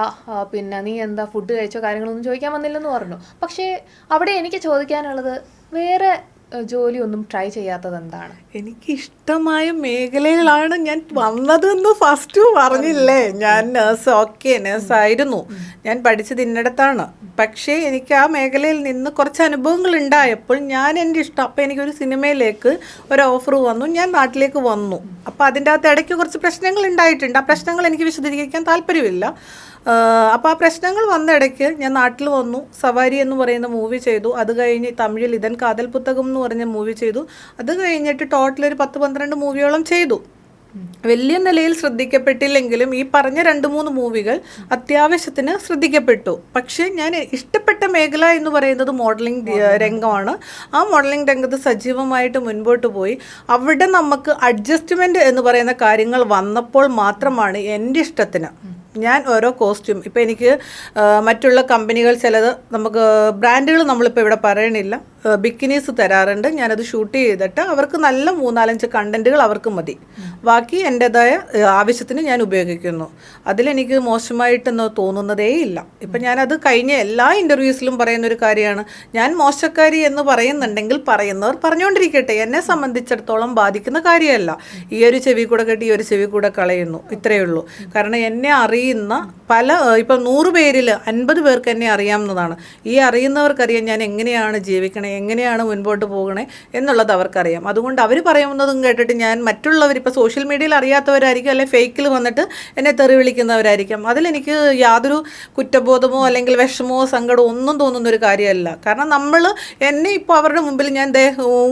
പിന്നെ നീ എന്താ ഫുഡ് കഴിച്ചോ കാര്യങ്ങളൊന്നും ചോദിക്കാൻ വന്നില്ലെന്ന് പറഞ്ഞു. പക്ഷേ അവിടെ എനിക്ക് ചോദിക്കാനുള്ളത്, വേറെ ജോലിയൊന്നും ട്രൈ ചെയ്യാത്തത് എന്താണ്? എനിക്കിഷ്ടമായ മേഖലയിലാണ് ഞാൻ വന്നതെന്ന് ഫസ്റ്റ് പറഞ്ഞില്ലേ. ഞാൻ നേഴ്സായിരുന്നു, ഞാൻ പഠിച്ചത് ഇന്നിടത്താണ്. പക്ഷേ എനിക്ക് ആ മേഖലയിൽ നിന്ന് കുറച്ച് അനുഭവങ്ങൾ ഉണ്ടായപ്പോൾ ഞാൻ എൻ്റെ ഇഷ്ടം, അപ്പോൾ എനിക്കൊരു സിനിമയിലേക്ക് ഒരു ഓഫർ വന്നു, ഞാൻ നാട്ടിലേക്ക് വന്നു. അപ്പോൾ അതിൻ്റെ അകത്ത് ഇടയ്ക്ക് കുറച്ച് പ്രശ്നങ്ങൾ ഉണ്ടായിട്ടുണ്ട്. ആ പ്രശ്നങ്ങൾ എനിക്ക് വിശദീകരിക്കാൻ താല്പര്യമില്ല. അപ്പോൾ ആ പ്രശ്നങ്ങൾ വന്ന ഇടയ്ക്ക് ഞാൻ നാട്ടിൽ വന്നു, സവാരി എന്ന് പറയുന്ന മൂവി ചെയ്തു. അത് കഴിഞ്ഞ് തമിഴിൽ ഇതൻ കാതൽ പുസ്തകം എന്ന് പറഞ്ഞ മൂവി ചെയ്തു. അത് കഴിഞ്ഞിട്ട് ടോട്ടൽ ഒരു 10-12 മൂവിയോളം ചെയ്തു. വലിയ നിലയിൽ ശ്രദ്ധിക്കപ്പെട്ടില്ലെങ്കിലും ഈ പറഞ്ഞ 2-3 മൂവികൾ അത്യാവശ്യത്തിന് ശ്രദ്ധിക്കപ്പെട്ടു. പക്ഷേ ഞാൻ ഇഷ്ടപ്പെട്ട മേഖല എന്ന് പറയുന്നത് മോഡലിംഗ് രംഗമാണ്. ആ മോഡലിംഗ് രംഗത്ത് സജീവമായിട്ട് മുൻപോട്ട് പോയി അവിടെ നമുക്ക് അഡ്ജസ്റ്റ്മെൻറ്റ് എന്ന് പറയുന്ന കാര്യങ്ങൾ വന്നപ്പോൾ മാത്രമാണ് എൻ്റെ ഇഷ്ടത്തിന് ഞാൻ ഓരോ കോസ്റ്റ്യൂം ഇപ്പോൾ എനിക്ക് മറ്റുള്ള കമ്പനികൾ ചിലത് നമുക്ക് ബ്രാൻഡുകൾ നമ്മളിപ്പോൾ ഇവിടെ പറയണില്ല, ബിക്കിനീസ് തരാറുണ്ട്. ഞാനത് ഷൂട്ട് ചെയ്തിട്ട് അവർക്ക് നല്ല 3-4 കണ്ടൻറ്റുകൾ അവർക്ക് മതി, ബാക്കി എൻ്റെതായ ആവശ്യത്തിന് ഞാൻ ഉപയോഗിക്കുന്നു. അതിലെനിക്ക് മോശമായിട്ടൊന്നും തോന്നുന്നതേ ഇല്ല. ഇപ്പം ഞാനത് കഴിഞ്ഞ എല്ലാ ഇൻ്റർവ്യൂസിലും പറയുന്നൊരു കാര്യമാണ്, ഞാൻ മോശക്കാരി എന്ന് പറയുന്നുണ്ടെങ്കിൽ പറയുന്നവർ പറഞ്ഞുകൊണ്ടിരിക്കട്ടെ, എന്നെ സംബന്ധിച്ചിടത്തോളം ബാധിക്കുന്ന കാര്യമല്ല. ഈ ഒരു ചെവി കൂടെ കെട്ടി ഈ ഒരു ചെവി കൂടെ കളയുന്നു, ഇത്രയേ ഉള്ളൂ. കാരണം എന്നെ അറിയുന്ന പല ഇപ്പം 100 പേരിൽ 50 പേർക്ക് എന്നെ അറിയാവുന്നതാണ്. ഈ അറിയുന്നവർക്കറിയാം ഞാൻ എങ്ങനെയാണ് ജീവിക്കണേ, എങ്ങനെയാണ് മുൻപോട്ട് പോകണേ എന്നുള്ളത് അവർക്കറിയാം. അതുകൊണ്ട് അവർ പറയുന്നതും കേട്ടിട്ട് ഞാൻ മറ്റുള്ളവർ ഇപ്പോൾ സോഷ്യൽ മീഡിയയിൽ അറിയാത്തവരായിരിക്കും, അല്ലെങ്കിൽ ഫേക്കിൽ വന്നിട്ട് എന്നെ തെറി വിളിക്കുന്നവരായിരിക്കും. അതിലെനിക്ക് യാതൊരു കുറ്റബോധമോ അല്ലെങ്കിൽ വിഷമോ സങ്കടമോ ഒന്നും തോന്നുന്നൊരു കാര്യമല്ല. കാരണം എന്നെ ഇപ്പോൾ അവരുടെ മുമ്പിൽ ഞാൻ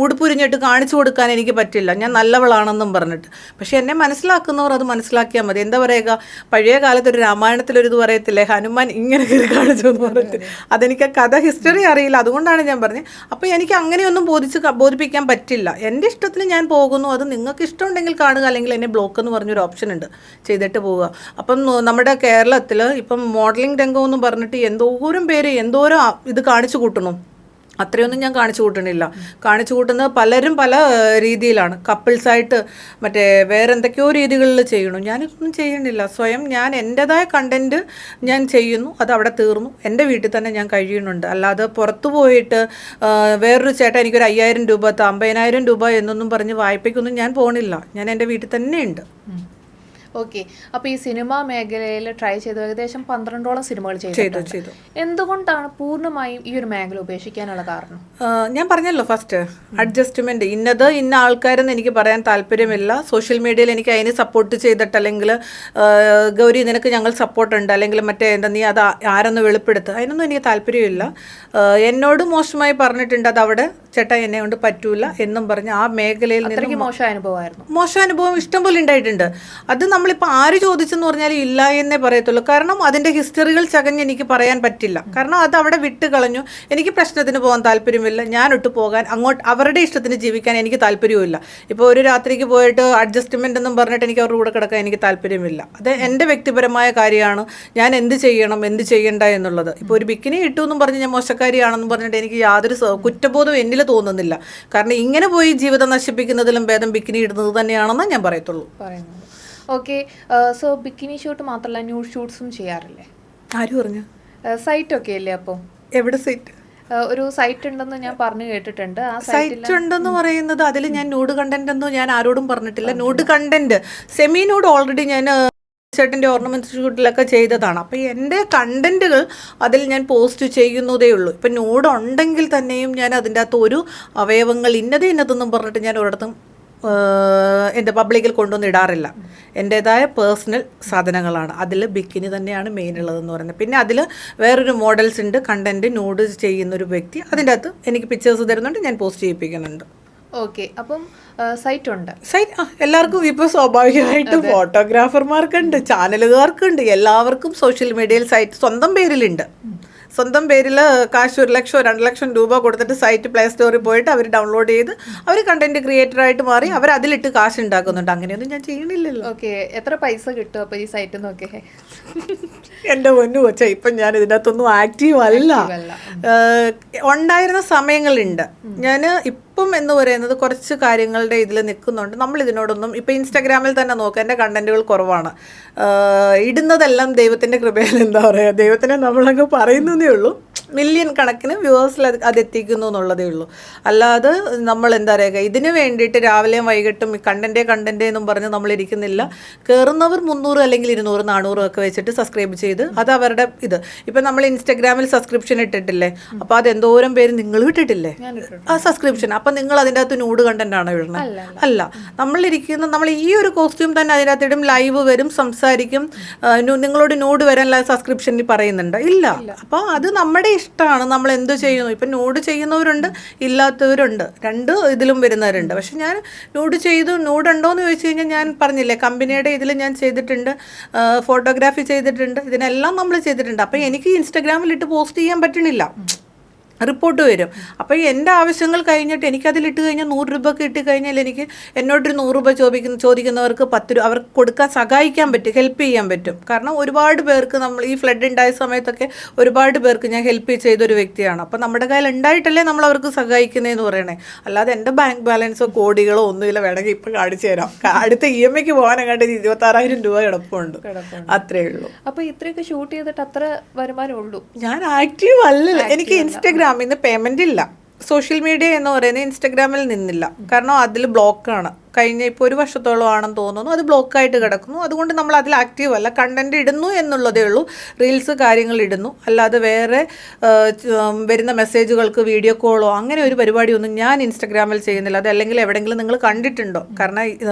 ഉടുപ്പുരിഞ്ഞിട്ട് കാണിച്ചു കൊടുക്കാൻ എനിക്ക് പറ്റില്ല, ഞാൻ നല്ലവളാണെന്നും പറഞ്ഞിട്ട്. പക്ഷേ എന്നെ മനസ്സിലാക്കുന്നവർ അത് മനസ്സിലാക്കിയാൽ മതി. എന്താ പറയുക, പഴയ കാലത്തൊരു രാമായണത്തിലൊരിത് പറയത്തില്ലേ, ഹനുമാൻ ഇങ്ങനെ കയറി കാണിച്ചു എന്ന് പറഞ്ഞിട്ട്. അതെനിക്ക് കഥ ഹിസ്റ്ററി അറിയില്ല, അതുകൊണ്ടാണ് ഞാൻ പറഞ്ഞത്. അപ്പോൾ എനിക്ക് അങ്ങനെയൊന്നും ബോധിപ്പിക്കാൻ പറ്റില്ല. എൻ്റെ ഇഷ്ടത്തിന് ഞാൻ പോകുന്നു, അത് നിങ്ങൾക്ക് ഇഷ്ടമുണ്ടെങ്കിൽ കാണുക, അല്ലെങ്കിൽ എന്നെ ബ്ലോക്ക് എന്ന് പറഞ്ഞൊരു ഓപ്ഷൻ ഉണ്ട്, ചെയ്തിട്ട് പോവുക. അപ്പം നമ്മുടെ കേരളത്തിൽ ഇപ്പം മോഡലിംഗ് രംഗം എന്ന് പറഞ്ഞിട്ട് എന്തോരം പേര് എന്തോരം ഇത് കാണിച്ചു കൂട്ടണം. അത്രയൊന്നും ഞാൻ കാണിച്ചു കൂട്ടണില്ല. കാണിച്ചു കൂട്ടുന്നത് പലരും പല രീതിയിലാണ്, കപ്പിൾസായിട്ട് മറ്റേ വേറെ എന്തൊക്കെയോ രീതികളിൽ ചെയ്യണു. ഞാനിതൊന്നും ചെയ്യണില്ല. സ്വയം ഞാൻ എൻ്റെതായ കണ്ടൻറ്റ് ഞാൻ ചെയ്യുന്നു, അത് അവിടെ തീർന്നു. എൻ്റെ വീട്ടിൽ തന്നെ ഞാൻ കഴിയുന്നുണ്ട്. അല്ലാതെ പുറത്തു പോയിട്ട് വേറൊരു ചേട്ടൻ എനിക്കൊരു 5000 രൂപ 50,000 രൂപ എന്നൊന്നും പറഞ്ഞ് വായ്പയ്ക്കൊന്നും ഞാൻ പോകണില്ല. ഞാൻ എൻ്റെ വീട്ടിൽ തന്നെ ഉണ്ട്. ഓക്കെ. അപ്പോൾ ഈ സിനിമാ മേഖലയിൽ ട്രൈ ചെയ്തു ഏകദേശം 12ഓളം സിനിമകൾ ചെയ്തു. എന്തുകൊണ്ടാണ് പൂർണ്ണമായും ഈ ഒരു മേഖല ഉപേക്ഷിക്കാനുള്ള കാരണം? ഞാൻ പറഞ്ഞല്ലോ ഫസ്റ്റ്, അഡ്ജസ്റ്റ്മെൻറ്റ്. ഇന്ന ആൾക്കാരെന്ന് എനിക്ക് പറയാൻ താല്പര്യമില്ല. സോഷ്യൽ മീഡിയയിൽ എനിക്ക് അതിന് സപ്പോർട്ട് ചെയ്തിട്ട്, അല്ലെങ്കിൽ ഗൗരി നിനക്ക് ഞങ്ങൾ സപ്പോർട്ടുണ്ട്, അല്ലെങ്കിൽ മറ്റേ നീ അത് ആരെന്ന് വെളിപ്പെടുത്തുക, അതിനൊന്നും എനിക്ക് താല്പര്യമില്ല. എന്നോട് മോശമായി പറഞ്ഞിട്ടുണ്ട്, അത് അവിടെ ചേട്ടാ എന്നെ കൊണ്ട് പറ്റൂല എന്നും പറഞ്ഞ് ആ മേഖലയിൽ നിന്ന് മോശം അനുഭവം ഇഷ്ടംപോലെ ഉണ്ടായിട്ടുണ്ട്. അത് നമ്മളിപ്പോൾ ആര് ചോദിച്ചെന്ന് പറഞ്ഞാൽ ഇല്ല എന്നേ പറയത്തുള്ളൂ. കാരണം അതിൻ്റെ ഹിസ്റ്ററികൾ ചകഞ്ഞ് എനിക്ക് പറയാൻ പറ്റില്ല. കാരണം അത് അവിടെ വിട്ട് കളഞ്ഞു. എനിക്ക് പ്രശ്നത്തിന് പോകാൻ താല്പര്യമില്ല. ഞാനൊട്ട് പോകാൻ അവരുടെ ഇഷ്ടത്തിന് ജീവിക്കാൻ എനിക്ക് താല്പര്യവുമില്ല. ഇപ്പോൾ ഒരു രാത്രിക്ക് പോയിട്ട് അഡ്ജസ്റ്റ്മെൻ്റ് എന്നും പറഞ്ഞിട്ട് എനിക്ക് അവരുടെ കൂടെ കിടക്കാൻ എനിക്ക് താല്പര്യമില്ല. അത് എൻ്റെ വ്യക്തിപരമായ കാര്യമാണ്. ഞാൻ എന്ത് ചെയ്യണം എന്ത് ചെയ്യണ്ട എന്നുള്ളത്. ഇപ്പോൾ ഒരു ബിക്കിനി ഇട്ടു എന്നും പറഞ്ഞ് ഞാൻ മോശക്കാരിയാണെന്ന് പറഞ്ഞിട്ട് എനിക്ക് യാതൊരു കുറ്റബോധം എന്നിൽ തോന്നുന്നില്ല. കാരണം ഇങ്ങനെ പോയി ജീവിതം നശിപ്പിക്കുന്നതിലും ഭേദം ബിക്കിനി ഇടുന്നത് തന്നെയാണെന്ന് ഞാൻ പറയത്തുള്ളൂ. ഓക്കെ. സോ ബിക്കിനി ഷൂട്ട് മാത്രമല്ല ന്യൂഡ് ഷൂട്ട്സും ചെയ്യാറില്ലേ? ആര് പറഞ്ഞു? സൈറ്റ് ഒക്കെ അല്ലേ? അപ്പോൾ എവിടെ സൈറ്റ്? ഒരു സൈറ്റ് ഉണ്ടെന്ന് ഞാൻ പറഞ്ഞു കേട്ടിട്ടുണ്ട്. ആ സൈറ്റ് ഉണ്ടെന്ന് പറയുന്നത് അതിൽ ഞാൻ ന്യൂഡ് കണ്ടന്റ് ഒന്നും ഞാൻ ആരോടും പറഞ്ഞിട്ടില്ല. Nude content semi nude already ഞാൻ ചേട്ടൻ്റെ ഓർണമെൻറ്റ്സ് ഷൂട്ടിലൊക്കെ ചെയ്തതാണ്. അപ്പോൾ എൻ്റെ കണ്ടൻറ്റുകൾ അതിൽ ഞാൻ പോസ്റ്റ് ചെയ്യുന്നതേ ഉള്ളൂ. ഇപ്പം ന്യൂഡ് ഉണ്ടെങ്കിൽ തന്നെയും ഞാൻ അതിൻ്റെ അകത്ത് ഒരു അവയവങ്ങൾ ഇന്നതെന്നും പറഞ്ഞിട്ട് ഞാൻ ഒരിടത്തും എൻ്റെ പബ്ലിക്കിൽ കൊണ്ടുവന്ന് ഇടാറില്ല. എൻ്റേതായ പേഴ്സണൽ സാധനങ്ങളാണ്. അതിൽ ബിക്കിനി തന്നെയാണ് മെയിൻ ഉള്ളതെന്ന് പറയുന്നത്. പിന്നെ അതിൽ വേറൊരു മോഡൽസ് ഉണ്ട്, കണ്ടൻറ്റ് ന്യൂഡ് ചെയ്യുന്നൊരു വ്യക്തി, അതിൻ്റെ അകത്ത് എനിക്ക് പിക്ചേഴ്സ് തരുന്നുണ്ട്, ഞാൻ പോസ്റ്റ് ചെയ്യിപ്പിക്കുന്നുണ്ട്. ഓക്കെ. അപ്പം സൈറ്റ് ഉണ്ട്. സൈറ്റ് എല്ലാവർക്കും ഇപ്പോൾ സ്വാഭാവികമായിട്ട് ഫോട്ടോഗ്രാഫർമാർക്കുണ്ട്, ചാനലുകാർക്കുണ്ട്, എല്ലാവർക്കും സോഷ്യൽ മീഡിയയിൽ സൈറ്റ് സ്വന്തം പേരിലുണ്ട്. സ്വന്തം പേരിൽ കാശ് 1 ലക്ഷം 2 ലക്ഷം രൂപ കൊടുത്തിട്ട് സൈറ്റ് പ്ലേ സ്റ്റോറിൽ പോയിട്ട് അവർ ഡൗൺലോഡ് ചെയ്ത് അവർ കണ്ടന്റ് ക്രിയേറ്ററായിട്ട് മാറി അവർ അതിലിട്ട് കാശ് ഉണ്ടാക്കുന്നുണ്ട്. അങ്ങനെയൊന്നും ഞാൻ ചെയ്യണില്ലല്ലോ. ഓക്കെ. എത്ര പൈസ കിട്ടും അപ്പോൾ ഈ സൈറ്റ് നോക്കേ? എൻ്റെ പൊന്നു കൊച്ചാ, ഇപ്പം ഞാൻ ഇതിനകത്തൊന്നും ആക്റ്റീവ് അല്ല. ഉണ്ടായിരുന്ന സമയങ്ങളുണ്ട്. ഞാൻ ഇപ്പം എന്ന് പറയുന്നത് കുറച്ച് കാര്യങ്ങളുടെ ഇതിൽ നിൽക്കുന്നുണ്ട്. നമ്മൾ ഇതിനോടൊന്നും ഇപ്പം ഇൻസ്റ്റാഗ്രാമിൽ തന്നെ നോക്കുക, എൻ്റെ കണ്ടന്റുകൾ കുറവാണ്. ഇടുന്നതെല്ലാം ദൈവത്തിൻ്റെ കൃപയിൽ, എന്താ പറയുക, ദൈവത്തിനെ നമ്മളങ്ങ് പറയുന്നതേ ഉള്ളൂ. മില്യൺ കണക്കിന് വ്യൂവേഴ്സിൽ അത് എത്തിക്കുന്നു എന്നുള്ളതേ ഉള്ളൂ. അല്ലാതെ നമ്മൾ എന്താ പറയുക, ഇതിന് വേണ്ടിയിട്ട് രാവിലെയും വൈകിട്ടും കണ്ടന്റ് എന്നും പറഞ്ഞ് നമ്മൾ ഇരിക്കുന്നില്ല. കയറുന്നവർ 300 അല്ലെങ്കിൽ 200 400 ഒക്കെ വെച്ചിട്ട് സബ്സ്ക്രൈബ് ചെയ്ത് അത് അവരുടെ ഇത്. ഇപ്പം നമ്മൾ ഇൻസ്റ്റാഗ്രാമിൽ സബ്സ്ക്രിപ്ഷൻ ഇട്ടിട്ടില്ലേ, അപ്പോൾ അത് എന്തോരം പേര് നിങ്ങൾ ഇട്ടിട്ടില്ലേ ആ സബ്സ്ക്രിപ്ഷൻ. അപ്പം നിങ്ങൾ അതിൻ്റെ അകത്ത് ന്യൂഡ് കണ്ടന്റ് ആണോ ഇടണത്? അല്ല. നമ്മൾ ഈ ഒരു കോസ്റ്റ്യൂം തന്നെ അതിൻ്റെ അകത്ത് ഇടും, ലൈവ് വരും, സംസാരിക്കും, നിങ്ങളോട് ന്യൂഡ് വരാൻ സബ്സ്ക്രിപ്ഷനിൽ പറയുന്നുണ്ട് ഇല്ല. അപ്പോൾ അത് നമ്മുടെ ഇഷ്ടമാണ് നമ്മൾ എന്ത് ചെയ്യുന്നു. ഇപ്പം ന്യൂഡ് ചെയ്യുന്നവരുണ്ട്, ഇല്ലാത്തവരുണ്ട്, രണ്ട് ഇതിലും വരുന്നവരുണ്ട്. പക്ഷെ ഞാൻ ന്യൂഡ് ഉണ്ടോ എന്ന് ചോദിച്ചു കഴിഞ്ഞാൽ ഞാൻ പറഞ്ഞില്ലേ, കമ്പനിയുടെ ഇതിൽ ഞാൻ ചെയ്തിട്ടുണ്ട്, ഫോട്ടോഗ്രാഫി ചെയ്തിട്ടുണ്ട്, ഇതിനെല്ലാം നമ്മൾ ചെയ്തിട്ടുണ്ട്. അപ്പം എനിക്ക് ഇൻസ്റ്റഗ്രാമിൽ ഇട്ട് പോസ്റ്റ് ചെയ്യാൻ പറ്റണില്ല, റിപ്പോർട്ട് വരും. അപ്പോൾ എൻ്റെ ആവശ്യങ്ങൾ കഴിഞ്ഞിട്ട് എനിക്കതിലിട്ട് കഴിഞ്ഞാൽ 100 രൂപയ്ക്ക് ഇട്ട് കഴിഞ്ഞാൽ എനിക്ക് എന്നോടൊരു 100 രൂപ ചോദിക്കുന്നവർക്ക് 10 രൂപ അവർക്ക് കൊടുക്കാൻ സഹായിക്കാൻ പറ്റും, ഹെൽപ്പ് ചെയ്യാൻ പറ്റും. കാരണം ഒരുപാട് പേർക്ക് നമ്മൾ ഈ ഫ്ലഡ് ഉണ്ടായ സമയത്തൊക്കെ ഒരുപാട് പേർക്ക് ഞാൻ ഹെൽപ്പ് ചെയ്തൊരു വ്യക്തിയാണ്. അപ്പോൾ നമ്മുടെ കയ്യിൽ ഉണ്ടായിട്ടല്ലേ നമ്മൾ അവർക്ക് സഹായിക്കുന്നതെന്ന് പറയണേ. അല്ലാതെ എൻ്റെ ബാങ്ക് ബാലൻസോ കോടികളോ ഒന്നുമില്ല. വേണമെങ്കിൽ ഇപ്പം കാണിച്ചു തരാം. അടുത്ത EMIക്ക് പോകാനെങ്ങാണ്ട് 26,000 രൂപ കിടപ്പുണ്ട്, അത്രേ ഉള്ളൂ. അപ്പോൾ ഇത്രയൊക്കെ ഷൂട്ട് ചെയ്തിട്ട് അത്ര വരുമാനം ഉള്ളൂ. ഞാൻ ആക്റ്റീവ് അല്ലല്ലോ. എനിക്ക് ഇൻസ്റ്റഗ്രാമിൽ നിന്ന് പേയ്മെന്റ് ഇല്ല. സോഷ്യൽ മീഡിയ എന്ന് പറയുന്നത് ഇൻസ്റ്റഗ്രാമിൽ നിന്നില്ല. കാരണം അതിൽ ബ്ലോക്കാണ്. കഴിഞ്ഞ ഇപ്പോൾ 1 വർഷത്തോളം ആണെന്ന് തോന്നുന്നു അത് ബ്ലോക്കായിട്ട് കിടക്കുന്നു. അതുകൊണ്ട് നമ്മൾ അതിൽ ആക്റ്റീവ് അല്ല. കണ്ടന്റ് ഇടുന്നു എന്നുള്ളതേ ഉള്ളൂ. റീൽസ് കാര്യങ്ങൾ ഇടുന്നു. അല്ലാതെ വേറെ വരുന്ന മെസ്സേജുകൾക്ക് വീഡിയോ കോളോ അങ്ങനെ ഒരു പരിപാടിയൊന്നും ഞാൻ ഇൻസ്റ്റഗ്രാമിൽ ചെയ്യുന്നില്ല. അതല്ലെങ്കിൽ എവിടെയെങ്കിലും നിങ്ങൾ കണ്ടിട്ടുണ്ടോ? കാരണം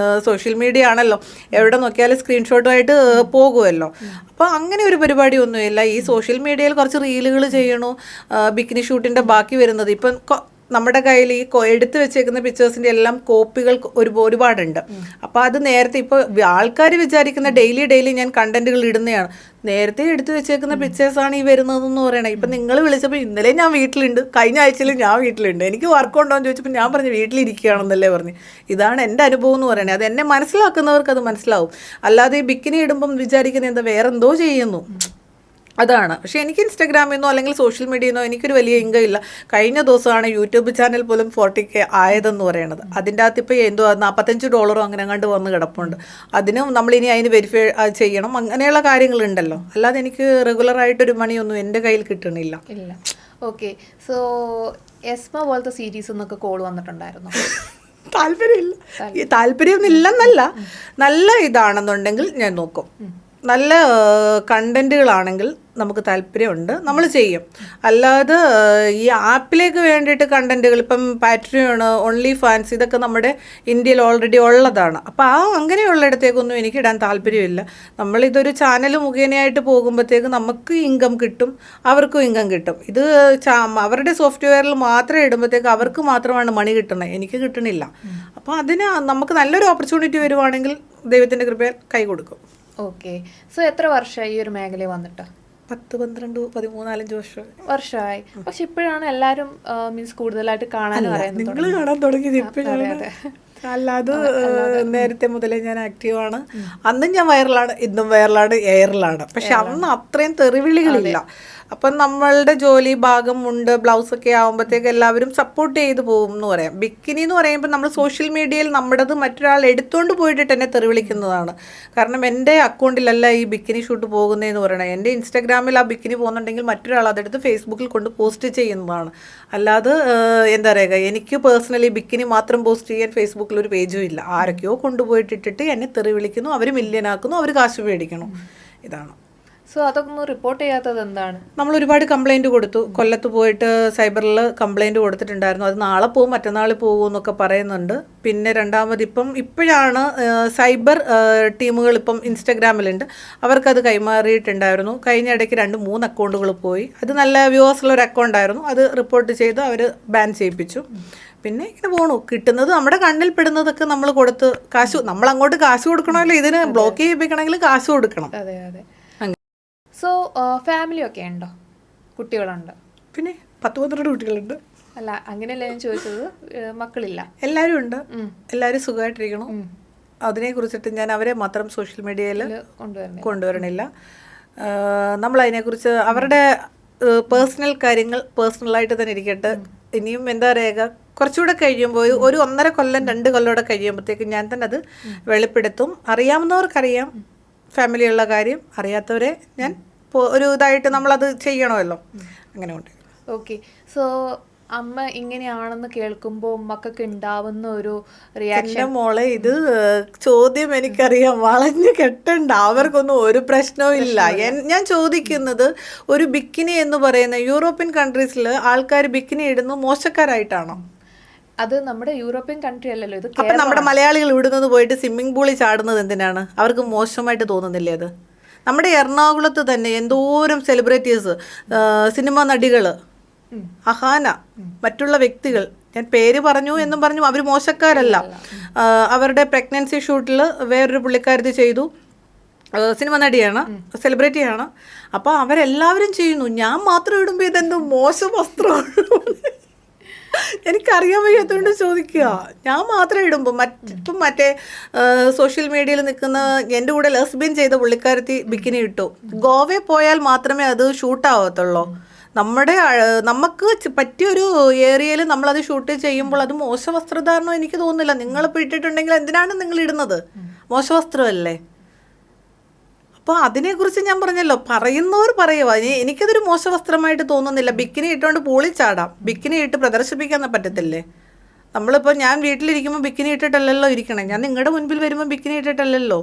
സോഷ്യൽ മീഡിയ ആണല്ലോ, എവിടെ നോക്കിയാലും സ്ക്രീൻഷോട്ടുമായിട്ട് പോകുമല്ലോ. അപ്പോൾ അങ്ങനെ ഒരു പരിപാടിയൊന്നുമില്ല. ഈ സോഷ്യൽ മീഡിയയിൽ കുറച്ച് റീലുകൾ ചെയ്യണു, ബിക്കിനി ഷൂട്ടിൻ്റെ ബാക്കി വരുന്നത്. ഇപ്പം നമ്മുടെ കയ്യിൽ ഈ എടുത്തു വെച്ചേക്കുന്ന പിക്ചേഴ്സിൻ്റെ എല്ലാം കോപ്പികൾ ഒരുപാടുണ്ട്. അപ്പോൾ അത് നേരത്തെ ഇപ്പോൾ ആൾക്കാർ വിചാരിക്കുന്ന ഡെയിലി ഞാൻ കണ്ടന്റുകൾ ഇടുന്നതാണ്. നേരത്തെ എടുത്തു വെച്ചേക്കുന്ന പിക്ചേഴ്സാണ് ഈ വരുന്നതെന്ന് പറയണേ. ഇപ്പം നിങ്ങൾ വിളിച്ചപ്പോൾ ഇന്നലെ ഞാൻ വീട്ടിലുണ്ട്, കഴിഞ്ഞ ആഴ്ചയിൽ ഞാൻ വീട്ടിലുണ്ട്, എനിക്ക് വർക്ക് ഉണ്ടോ എന്ന് ചോദിച്ചപ്പോൾ ഞാൻ പറഞ്ഞു വീട്ടിലിരിക്കുകയാണെന്നല്ലേ പറഞ്ഞു. ഇതാണ് എൻ്റെ അനുഭവം എന്ന് പറയണേ. അത് എന്നെ മനസ്സിലാക്കുന്നവർക്ക് അത് മനസ്സിലാവും. അല്ലാതെ ഈ ബിക്കിനി ഇടുമ്പം വിചാരിക്കുന്നത് എന്താ വേറെന്തോ ചെയ്യുന്നു, അതാണ്. പക്ഷേ എനിക്ക് ഇൻസ്റ്റഗ്രാമിൽ നിന്നോ അല്ലെങ്കിൽ സോഷ്യൽ മീഡിയയിൽ നിന്നോ എനിക്കൊരു വലിയ ഇൻകം ഇല്ല. കഴിഞ്ഞ ദിവസമാണ് യൂട്യൂബ് ചാനൽ പോലും 40K ആയതെന്ന് പറയണത്. അതിൻ്റെ അകത്ത് ഇപ്പോൾ എന്തോ $45 അങ്ങനെ അങ്ങോട്ട് വന്ന് കിടപ്പുണ്ട്. അതിനും നമ്മളിനി അതിന് വെരിഫൈ ചെയ്യണം, അങ്ങനെയുള്ള കാര്യങ്ങളുണ്ടല്ലോ. അല്ലാതെ എനിക്ക് റെഗുലറായിട്ടൊരു മണിയൊന്നും എൻ്റെ കയ്യിൽ കിട്ടണില്ല. ഇല്ല. ഓക്കെ. സോ എസ്മ പോലത്തെ സീരീസ് എന്നൊക്കെ കോൾ വന്നിട്ടുണ്ടായിരുന്നു? താല്പര്യമില്ല. ഈ താല്പര്യമൊന്നും ഇല്ലെന്നല്ല, നല്ല ഇതാണെന്നുണ്ടെങ്കിൽ ഞാൻ നോക്കും. നല്ല കണ്ടന്റുകളാണെങ്കിൽ നമുക്ക് താല്പര്യമുണ്ട്, നമ്മൾ ചെയ്യും. അല്ലാതെ ഈ ആപ്പിലേക്ക് വേണ്ടിയിട്ട് കണ്ടന്റുകൾ ഇപ്പം പാട്രിയോൺ, ഓൺലി ഫാൻസ് ഇതൊക്കെ നമ്മുടെ ഇന്ത്യയിൽ ഓൾറെഡി ഉള്ളതാണ്. അപ്പോൾ അങ്ങനെയുള്ളിടത്തേക്കൊന്നും എനിക്ക് ഇടാൻ താല്പര്യമില്ല. നമ്മളിതൊരു ചാനൽ മുഖേനയായിട്ട് പോകുമ്പോഴത്തേക്ക് നമുക്ക് ഇൻകം കിട്ടും, അവർക്കും ഇൻകം കിട്ടും. ഇത് അവരുടെ സോഫ്റ്റ്വെയറിൽ മാത്രമേ ഇടുമ്പോഴത്തേക്ക് അവർക്ക് മാത്രമാണ് മണി കിട്ടണത്, എനിക്ക് കിട്ടണില്ല. അപ്പോൾ അതിന് നമുക്ക് നല്ലൊരു ഓപ്പർച്യൂണിറ്റി വരുവാണെങ്കിൽ ദൈവത്തിൻ്റെ കൃപയാൽ കൈ കൊടുക്കും. ഓക്കെ. സോ എത്ര വർഷമായി ഈ ഒരു മേഖലയിൽ വന്നിട്ട്? 10, 12, 13, 14 വർഷമായി. പക്ഷെ ഇപ്പോഴാണ് എല്ലാവരും മീൻസ് കൂടുതലായിട്ട് കാണാൻ പറയുന്നത്. നിങ്ങൾ കാണാൻ തുടങ്ങിയത് ഇപ്പോഴാണ്. അല്ലാതെ നേരത്തെ മുതലേ ഞാൻ ആക്റ്റീവാണ്. അന്നും ഞാൻ വൈറലാണ്, ഇന്നും വൈറലാണ്, എയറിലാണ്. പക്ഷെ അന്ന് അത്രയും തെറിവിളികളില്ല. അപ്പം നമ്മളുടെ ജോലി ഭാഗം ഉണ്ട്, ബ്ലൗസൊക്കെ ആകുമ്പോഴത്തേക്ക് എല്ലാവരും സപ്പോർട്ട് ചെയ്ത് പോകും എന്ന് പറയാം. ബിക്കിനി എന്ന് പറയുമ്പോൾ നമ്മൾ സോഷ്യൽ മീഡിയയിൽ നമ്മുടേത് മറ്റൊരാൾ എടുത്തുകൊണ്ട് പോയിട്ട് എന്നെ തെറിവിളിക്കുന്നതാണ്. കാരണം എൻ്റെ അക്കൗണ്ടിലല്ല ഈ ബിക്കിനി ഷൂട്ട് പോകുന്നതെന്ന് പറയണത്. എൻ്റെ ഇൻസ്റ്റാഗ്രാമിൽ ആ ബിക്കിനി പോകുന്നുണ്ടെങ്കിൽ മറ്റൊരാൾ അതെടുത്ത് ഫേസ്ബുക്കിൽ കൊണ്ട് പോസ്റ്റ് ചെയ്യുന്നതാണ്. അല്ലാതെ എന്താ പറയുക, എനിക്ക് പേഴ്സണലി ബിക്കിനി മാത്രം പോസ്റ്റ് ചെയ്യാൻ ഫേസ്ബുക്കിൽ ഒരു പേജും ഇല്ല. ആരൊക്കെയോ കൊണ്ടുപോയിട്ടിട്ട് എന്നെ തെറി വിളിക്കുന്നു, അവർ മില്യനാക്കുന്നു, അവർ കാശ് മേടിക്കണം. ഇതാണ്. സോ അതൊന്നും റിപ്പോർട്ട് ചെയ്യാത്തത് എന്താണ്? നമ്മൾ ഒരുപാട് കംപ്ലൈൻറ്റ് കൊടുത്തു. കൊല്ലത്ത് പോയിട്ട് സൈബറിൽ കംപ്ലൈൻറ്റ് കൊടുത്തിട്ടുണ്ടായിരുന്നു. അത് നാളെ പോകും, മറ്റന്നാൾ പോകും എന്നൊക്കെ പറയുന്നുണ്ട്. പിന്നെ രണ്ടാമത് ഇപ്പോഴാണ് സൈബർ ടീമുകൾ ഇപ്പം ഇൻസ്റ്റഗ്രാമിലുണ്ട്, അവർക്കത് കൈമാറിയിട്ടുണ്ടായിരുന്നു. കഴിഞ്ഞ ഇടയ്ക്ക് 2-3 അക്കൗണ്ടുകൾ പോയി. അത് നല്ല വ്യൂവേഴ്സുള്ളൊരു അക്കൗണ്ടായിരുന്നു, അത് റിപ്പോർട്ട് ചെയ്ത് അവർ ബാൻ ചെയ്യിപ്പിച്ചു. പിന്നെ ഇങ്ങനെ പോണു. കിട്ടുന്നത് നമ്മുടെ കണ്ണിൽ പെടുന്നതൊക്കെ നമ്മൾ കൊടുത്ത് കാശ്, നമ്മൾ അങ്ങോട്ട് കാശ് കൊടുക്കണമല്ലോ. ഇതിന് ബ്ലോക്ക് ചെയ്യിപ്പിക്കണമെങ്കിൽ കാശ് കൊടുക്കണം. അതെ അതെ. സോ ഫാമിലി ഒക്കെ ഉണ്ടോ? കുട്ടികളുണ്ട്? പിന്നെ 10-12 കുട്ടികളുണ്ട്. അല്ല അങ്ങനെയല്ല ഞാൻ ചോദിച്ചത്, മക്കളില്ല? എല്ലാവരും ഉണ്ട്, എല്ലാവരും സുഖമായിട്ടിരിക്കണം. അതിനെക്കുറിച്ചിട്ട് ഞാൻ അവരെ മാത്രം സോഷ്യൽ മീഡിയയിൽ കൊണ്ടുവരണില്ല. നമ്മളതിനെക്കുറിച്ച് അവരുടെ പേഴ്സണൽ കാര്യങ്ങൾ പേഴ്സണലായിട്ട് തന്നെ ഇരിക്കട്ടെ. ഇനിയും എന്താ പറയുക, കുറച്ചുകൂടെ കഴിയുമ്പോൾ 1-1.5 കൊല്ലം 2 കൊല്ലം കഴിയുമ്പോഴത്തേക്ക് ഞാൻ തന്നെ അത് വെളിപ്പെടുത്തും. അറിയാവുന്നവർക്കറിയാം ഫാമിലിയുള്ള കാര്യം, അറിയാത്തവരെ ഞാൻ ഒരു ഇതായിട്ട് നമ്മളത് ചെയ്യണമല്ലോ, അങ്ങനെ ഉണ്ട്. ഓക്കെ. സോ അമ്മ ഇങ്ങനെയാണെന്ന് കേൾക്കുമ്പോൾ മക്കൾക്ക് ഉണ്ടാവുന്ന ഒരു റിയാക്ഷൻ? മോളെ, ഇത് ചോദ്യം എനിക്കറിയാം, വളഞ്ഞു കെട്ടണ്ട, അവർക്കൊന്നും ഒരു പ്രശ്നവും ഇല്ല. ഞാൻ ചോദിക്കുന്നത്, ഒരു ബിക്കിനി എന്ന് പറയുന്ന യൂറോപ്യൻ കൺട്രീസിൽ ആൾക്കാർ ബിക്കിനി ഇടുന്നു മോശക്കാരായിട്ടാണോ? അത് നമ്മുടെ യൂറോപ്യൻ കൺട്രി അല്ലല്ലോ ഇത്. അപ്പം നമ്മുടെ മലയാളികൾ ഇവിടുന്നത് പോയിട്ട് സ്വിമ്മിംഗ് പൂളിൽ ചാടുന്നത് എന്തിനാണ്? അവർക്ക് മോശമായിട്ട് തോന്നുന്നില്ലേ? അത് നമ്മുടെ എറണാകുളത്ത് തന്നെ എന്തോരം സെലിബ്രിറ്റീസ്, സിനിമ നടികൾ, അഹാന, മറ്റുള്ള വ്യക്തികൾ, ഞാൻ പേര് പറഞ്ഞു എന്നും പറഞ്ഞു, അവർ മോശക്കാരല്ല. അവരുടെ പ്രഗ്നൻസി ഷൂട്ടിൽ വേറൊരു പുള്ളിക്കാരത്തി ചെയ്തു, സിനിമ നടിയാണ്, സെലിബ്രിറ്റിയാണ്. അപ്പോൾ അവരെല്ലാവരും ചെയ്യുന്നു, ഞാൻ മാത്രം ഇടുമ്പോൾ ഇതെന്തോ മോശം വസ്ത്രമാണ്. എനിക്കറിയാൻ വയ്യാത്തതുകൊണ്ട് ചോദിക്കുക. ഞാൻ മാത്രം ഇടുമ്പോൾ ഇപ്പം മറ്റേ സോഷ്യൽ മീഡിയയിൽ നിൽക്കുന്ന എൻ്റെ കൂടെ ലെസ്ബിയൻ ചെയ്ത പുള്ളിക്കാരത്തി ബിക്കിനി ഇട്ടു. ഗോവയിൽ പോയാൽ മാത്രമേ അത് ഷൂട്ടാവത്തുള്ളൂ. നമുക്ക് പറ്റിയൊരു ഏരിയയിൽ നമ്മളത് ഷൂട്ട് ചെയ്യുമ്പോൾ അത് മോശ വസ്ത്രധാരണം എനിക്ക് തോന്നുന്നില്ല. നിങ്ങളിപ്പോൾ ഇട്ടിട്ടുണ്ടെങ്കിൽ എന്തിനാണ് നിങ്ങൾ ഇടുന്നത്? മോശവസ്ത്രമല്ലേ? അപ്പോൾ അതിനെക്കുറിച്ച് ഞാൻ പറഞ്ഞല്ലോ, പറയുന്നവർ പറയുക. എനിക്കതൊരു മോശവസ്ത്രമായിട്ട് തോന്നുന്നില്ല. ബിക്കിനി ഇട്ടുകൊണ്ട് പൂളിൽ ചാടാം, ബിക്കിനി ഇട്ട് പ്രദർശിപ്പിക്കാൻ പറ്റത്തില്ലേ? നമ്മളിപ്പോൾ ഞാൻ വീട്ടിലിരിക്കുമ്പോൾ ബിക്കിനി ഇട്ടിട്ടല്ലല്ലോ ഇരിക്കണേ, ഞാൻ നിങ്ങളുടെ മുൻപിൽ വരുമ്പോൾ ബിക്കിനി ഇട്ടിട്ടല്ലല്ലോ.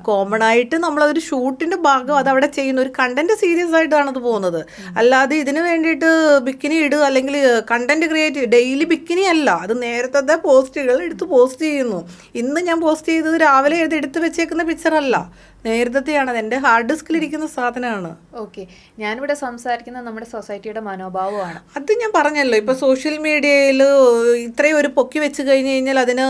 കോമൺ ആയിട്ട് നമ്മളതൊരു ഷൂട്ടിൻ്റെ ഭാഗം അതവിടെ ചെയ്യുന്ന ഒരു കണ്ടന്റ് സീരിയസ് ആയിട്ടാണ് അത് പോകുന്നത്. അല്ലാതെ ഇതിന് വേണ്ടിയിട്ട് ബിക്കിനി ഇടുക അല്ലെങ്കിൽ കണ്ടന്റ് ക്രിയേറ്റ് ഡെയിലി ബിക്കിനി അല്ല. അത് നേരത്തെ പോസ്റ്റുകൾ എടുത്ത് പോസ്റ്റ് ചെയ്യുന്നു. ഇന്ന് ഞാൻ പോസ്റ്റ് ചെയ്തത് രാവിലെ എടുത്ത് വെച്ചേക്കുന്ന പിക്ചറല്ല, നേരത്തെയാണ്. എൻ്റെ ഹാർഡ് ഡിസ്കിലിരിക്കുന്ന സാധനമാണ്. ഓക്കെ, ഞാനിവിടെ സംസാരിക്കുന്നത് നമ്മുടെ സൊസൈറ്റിയുടെ മനോഭാവമാണ്. അത് ഞാൻ പറഞ്ഞല്ലോ, ഇപ്പോൾ സോഷ്യൽ മീഡിയയിൽ ഇത്രയും ഒരു പൊക്കി വെച്ച് കഴിഞ്ഞ് കഴിഞ്ഞാൽ അതിന്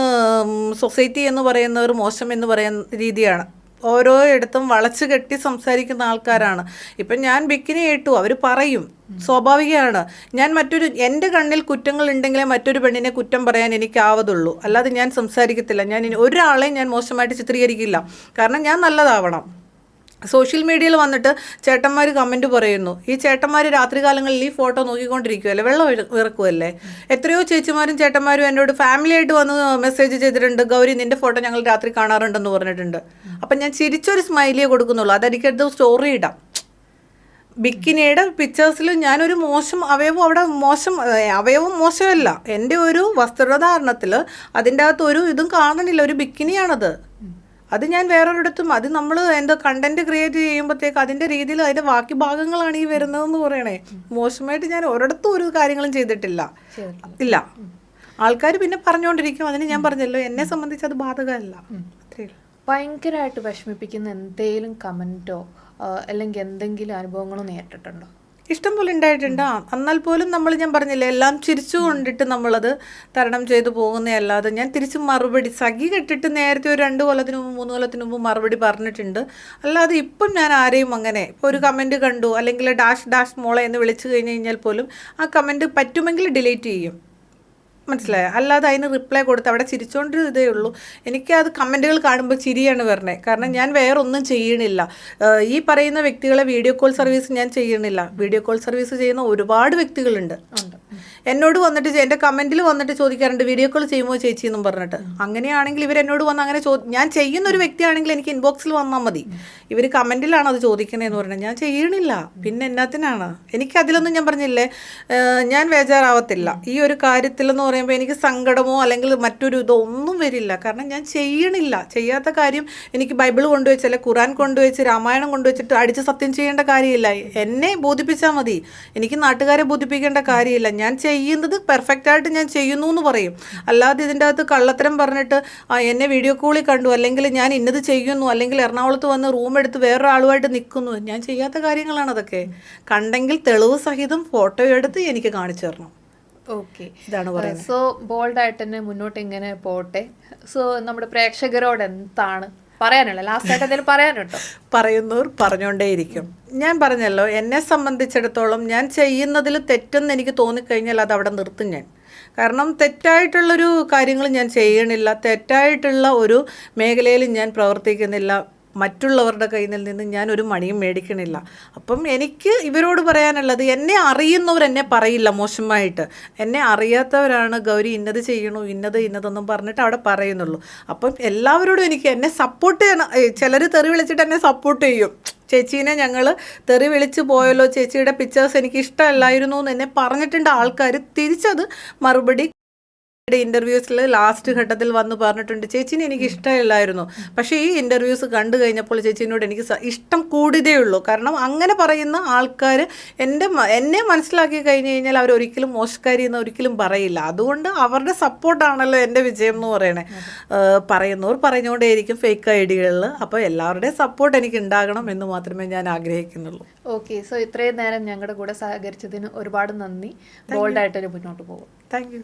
സൊസൈറ്റി എന്ന് പറയുന്നവർ മോശം എന്ന് പറയുന്ന രീതിയാണ്. ഓരോ ഇടത്തും വളച്ചു കെട്ടി സംസാരിക്കുന്ന ആൾക്കാരാണ്. ഇപ്പം ഞാൻ ബിക്കിനി ഇട്ടു, അവർ പറയും, സ്വാഭാവികമാണ്. ഞാൻ എൻ്റെ കണ്ണിൽ കുറ്റങ്ങൾ ഉണ്ടെങ്കിലേ മറ്റൊരു പെണ്ണിനെ കുറ്റം പറയാൻ എനിക്കാവതുള്ളൂ, അല്ലാതെ ഞാൻ സംസാരിക്കത്തില്ല. ഒരാളെയും ഞാൻ മോശമായിട്ട് ചിത്രീകരിക്കില്ല, കാരണം ഞാൻ നല്ലതാവണം. സോഷ്യൽ മീഡിയയിൽ വന്നിട്ട് ചേട്ടന്മാർ കമൻറ്റ് പറയുന്നു, ഈ ചേട്ടന്മാർ രാത്രികാലങ്ങളിൽ ഈ ഫോട്ടോ നോക്കിക്കൊണ്ടിരിക്കുമല്ലേ, വെള്ളം ഇറക്കുമല്ലേ. എത്രയോ ചേച്ചിമാരും ചേട്ടന്മാരും എന്നോട് ഫാമിലിയായിട്ട് വന്ന് മെസ്സേജ് ചെയ്തിട്ടുണ്ട്, ഗൗരി നിൻ്റെ ഫോട്ടോ ഞങ്ങൾ രാത്രി കാണാറുണ്ടെന്ന് പറഞ്ഞിട്ടുണ്ട്. അപ്പം ഞാൻ ചിരിച്ചൊരു സ്മൈലിയേ കൊടുക്കുന്നുള്ളൂ, അതെനിക്കടുത്ത് സ്റ്റോറി ഇടാം. ബിക്കിനിയുടെ പിക്ചേഴ്സിൽ ഞാനൊരു മോശം അവയവം, അവിടെ അവയവം മോശമല്ല, എൻ്റെ ഒരു വസ്ത്രധാരണത്തിൽ അതിൻ്റെ അകത്ത് ഒരു ഇതും കാണണില്ല, ഒരു ബിക്കിനിയാണത്. അത് ഞാൻ വേറൊരിടത്തും, അത് നമ്മൾ എന്തോ കണ്ടന്റ് ക്രിയേറ്റ് ചെയ്യുമ്പോഴത്തേക്ക് അതിൻ്റെ രീതിയിൽ അതിൻ്റെ ബാക്കി ഭാഗങ്ങളാണ് ഈ വരുന്നതെന്ന് പറയണേ. മോശമായിട്ട് ഞാൻ ഒരിടത്തും ഒരു കാര്യങ്ങളും ചെയ്തിട്ടില്ല, ഇല്ല. ആൾക്കാർ പിന്നെ പറഞ്ഞുകൊണ്ടിരിക്കും, അതിന് ഞാൻ പറഞ്ഞല്ലോ, എന്നെ സംബന്ധിച്ച് അത് ബാധകമല്ല. ഭയങ്കരമായിട്ട് വിഷമിപ്പിക്കുന്ന എന്തെങ്കിലും കമൻറ്റോ അല്ലെങ്കിൽ എന്തെങ്കിലും അനുഭവങ്ങളോ നേരിട്ടിട്ടുണ്ടോ? ഇഷ്ടം പോലെ ഉണ്ടായിട്ടുണ്ട്. എന്നാൽ പോലും ഞാൻ പറഞ്ഞില്ലേ, എല്ലാം ചിരിച്ചു കൊണ്ടിട്ട് നമ്മളത് തരണം ചെയ്തു പോകുന്നതല്ലാതെ ഞാൻ തിരിച്ച് മറുപടി സഖി കെട്ടിട്ട് നേരത്തെ ഒരു 2 കൊല്ലത്തിന് മുമ്പ് 3 കൊല്ലത്തിന് മുമ്പ് മറുപടി പറഞ്ഞിട്ടുണ്ട്. അല്ലാതെ ഇപ്പം ഞാൻ ആരെയും അങ്ങനെ ഇപ്പോൾ ഒരു കമൻറ്റ് കണ്ടു അല്ലെങ്കിൽ ഡാഷ് മോളെ എന്ന് വിളിച്ചു കഴിഞ്ഞ് കഴിഞ്ഞാൽ പോലും ആ കമൻറ്റ് പറ്റുമെങ്കിൽ ഡിലീറ്റ് ചെയ്യും, മനസ്സിലായോ? അല്ലാതെ അതിന് റിപ്ലൈ കൊടുത്ത് അവിടെ ചിരിച്ചോണ്ട് ഇതേ ഉള്ളൂ. എനിക്ക് അത് കമൻറ്റുകൾ കാണുമ്പോൾ ചിരിയാണ് വരണേ, കാരണം ഞാൻ വേറൊന്നും ചെയ്യണില്ല. ഈ പറയുന്ന വ്യക്തികളെ വീഡിയോ കോൾ സർവീസ് ഞാൻ ചെയ്യണില്ല. വീഡിയോ കോൾ സർവീസ് ചെയ്യുന്ന ഒരുപാട് വ്യക്തികളുണ്ട്. എന്നോട് വന്നിട്ട് എൻ്റെ കമൻറ്റിൽ വന്നിട്ട് ചോദിക്കാറുണ്ട്, വീഡിയോ കോൾ ചെയ്യുമോ ചേച്ചി എന്നും പറഞ്ഞിട്ട്. അങ്ങനെയാണെങ്കിൽ ഇവരെന്നോട് വന്ന് അങ്ങനെ ഞാൻ ചെയ്യുന്ന ഒരു വ്യക്തിയാണെങ്കിൽ എനിക്ക് ഇൻബോക്സിൽ വന്നാൽ മതി. ഇവർ കമൻറ്റിലാണ് അത് ചോദിക്കണേന്ന് പറഞ്ഞാൽ ഞാൻ ചെയ്യണില്ല, പിന്നെ എന്നാത്തിനാണ്? എനിക്കതിലൊന്നും ഞാൻ പറഞ്ഞില്ലേ, ഞാൻ ബേജാറാവത്തില്ല. ഈ ഒരു കാര്യത്തിലെന്ന് പറയുമ്പോൾ എനിക്ക് സങ്കടമോ അല്ലെങ്കിൽ മറ്റൊരു ഇതോ ഒന്നും വരില്ല, കാരണം ഞാൻ ചെയ്യണില്ല. ചെയ്യാത്ത കാര്യം എനിക്ക് ബൈബിൾ കൊണ്ടുവച്ച് അല്ലെങ്കിൽ ഖുറാൻ കൊണ്ടുവച്ച് രാമായണം കൊണ്ടുവച്ചിട്ട് അടിച്ച് സത്യം ചെയ്യേണ്ട കാര്യമില്ല. എന്നെ ബോധിപ്പിച്ചാൽ മതി, എനിക്ക് നാട്ടുകാരെ ബോധിപ്പിക്കേണ്ട കാര്യമില്ല. ഞാൻ ചെയ്യുന്നത് പെർഫെക്റ്റായിട്ട് ഞാൻ ചെയ്യുന്നു എന്ന് പറയും. അല്ലാതെ ഇതിൻ്റെ അകത്ത് കള്ളത്തരം പറഞ്ഞിട്ട് എന്നെ വീഡിയോ കോളിൽ കണ്ടു, അല്ലെങ്കിൽ ഞാൻ ഇന്നത് ചെയ്യുന്നു, അല്ലെങ്കിൽ എറണാകുളത്ത് വന്ന് റൂം എടുത്ത് വേറൊരാളുമായിട്ട് നിൽക്കുന്നു, ഞാൻ ചെയ്യാത്ത കാര്യങ്ങളാണ് അതൊക്കെ. കണ്ടെങ്കിൽ തെളിവ് സഹിതം ഫോട്ടോ എടുത്ത് എനിക്ക് കാണിച്ചു തരണം. ഓക്കെ, ഇതാണ് പറയുന്നത്. സോ ബോൾഡായിട്ട് തന്നെ മുന്നോട്ട് ഇങ്ങനെ പോട്ടെ. സോ നമ്മുടെ പ്രേക്ഷകരോട് എന്താണ് പറയാനുള്ളത്? ലാസ്റ്റായിട്ട് എന്തെങ്കിലും പറയാനുണ്ടോ? പറയുന്നവർ പറഞ്ഞുകൊണ്ടേയിരിക്കും. ഞാൻ പറഞ്ഞല്ലോ, എന്നെ സംബന്ധിച്ചിടത്തോളം ഞാൻ ചെയ്യുന്നതിൽ തെറ്റെന്ന് എനിക്ക് തോന്നിക്കഴിഞ്ഞാൽ അത് അവിടെ നിർത്തും ഞാൻ. കാരണം തെറ്റായിട്ടുള്ളൊരു കാര്യങ്ങൾ ഞാൻ ചെയ്യണില്ല, തെറ്റായിട്ടുള്ള ഒരു മേഖലയിൽ ഞാൻ പ്രവർത്തിക്കുന്നില്ല, മറ്റുള്ളവരുടെ കയ്യിൽ നിന്ന് ഞാൻ ഒരു മണിയും മേടിക്കണില്ല. അപ്പം എനിക്ക് ഇവരോട് പറയാനുള്ളത്, എന്നെ അറിയുന്നവർ എന്നെ പറയില്ല മോശമായിട്ട്. എന്നെ അറിയാത്തവരാണ് ഗൗരി ഇന്നത് ചെയ്യണു ഇന്നതെന്നും പറഞ്ഞിട്ട് അവിടെ പറയുന്നുള്ളൂ. അപ്പം എല്ലാവരോടും എനിക്ക് എന്നെ സപ്പോർട്ട് ചെയ്യണം. ചിലർ തെറി വിളിച്ചിട്ട് എന്നെ സപ്പോർട്ട് ചെയ്യും, ചേച്ചീനെ ഞങ്ങൾ തെറി വിളിച്ച് പോയല്ലോ, ചേച്ചിയുടെ പിക്ചേഴ്സ് എനിക്ക് ഇഷ്ടമല്ലായിരുന്നു എന്ന് എന്നെ പറഞ്ഞിട്ടുണ്ട് ആൾക്കാർ. തിരിച്ചത് മറുപടി ഇന്റർവ്യൂസിൽ ലാസ്റ്റ് ഘട്ടത്തിൽ വന്ന് പറഞ്ഞിട്ടുണ്ട്, ചേച്ചിനെ എനിക്ക് ഇഷ്ടമില്ലായിരുന്നു, പക്ഷേ ഈ ഇന്റർവ്യൂസ് കണ്ടു കഴിഞ്ഞപ്പോൾ ചേച്ചീനോട് എനിക്ക് ഇഷ്ടം കൂടിയതേ ഉള്ളൂ. കാരണം അങ്ങനെ പറയുന്ന ആൾക്കാർ എന്നെ മനസ്സിലാക്കി കഴിഞ്ഞ് കഴിഞ്ഞാൽ അവർ ഒരിക്കലും മോശക്കാരി എന്ന് ഒരിക്കലും പറയില്ല. അതുകൊണ്ട് അവരുടെ സപ്പോർട്ടാണല്ലോ എൻ്റെ വിജയം എന്ന് പറയണേ. പറയുന്നവർ പറഞ്ഞുകൊണ്ടേയിരിക്കും ഫേക്ക് ഐഡികളിൽ. അപ്പോൾ എല്ലാവരുടെയും സപ്പോർട്ട് എനിക്ക് ഉണ്ടാകണം എന്ന് മാത്രമേ ഞാൻ ആഗ്രഹിക്കുന്നുള്ളൂ. ഓക്കെ, സോ ഇത്രയും നേരം ഞങ്ങളുടെ കൂടെ സഹകരിച്ചതിന് ഒരുപാട് നന്ദി. ബോൾഡായിട്ടൊരു മുന്നോട്ട് പോകും. Thank you.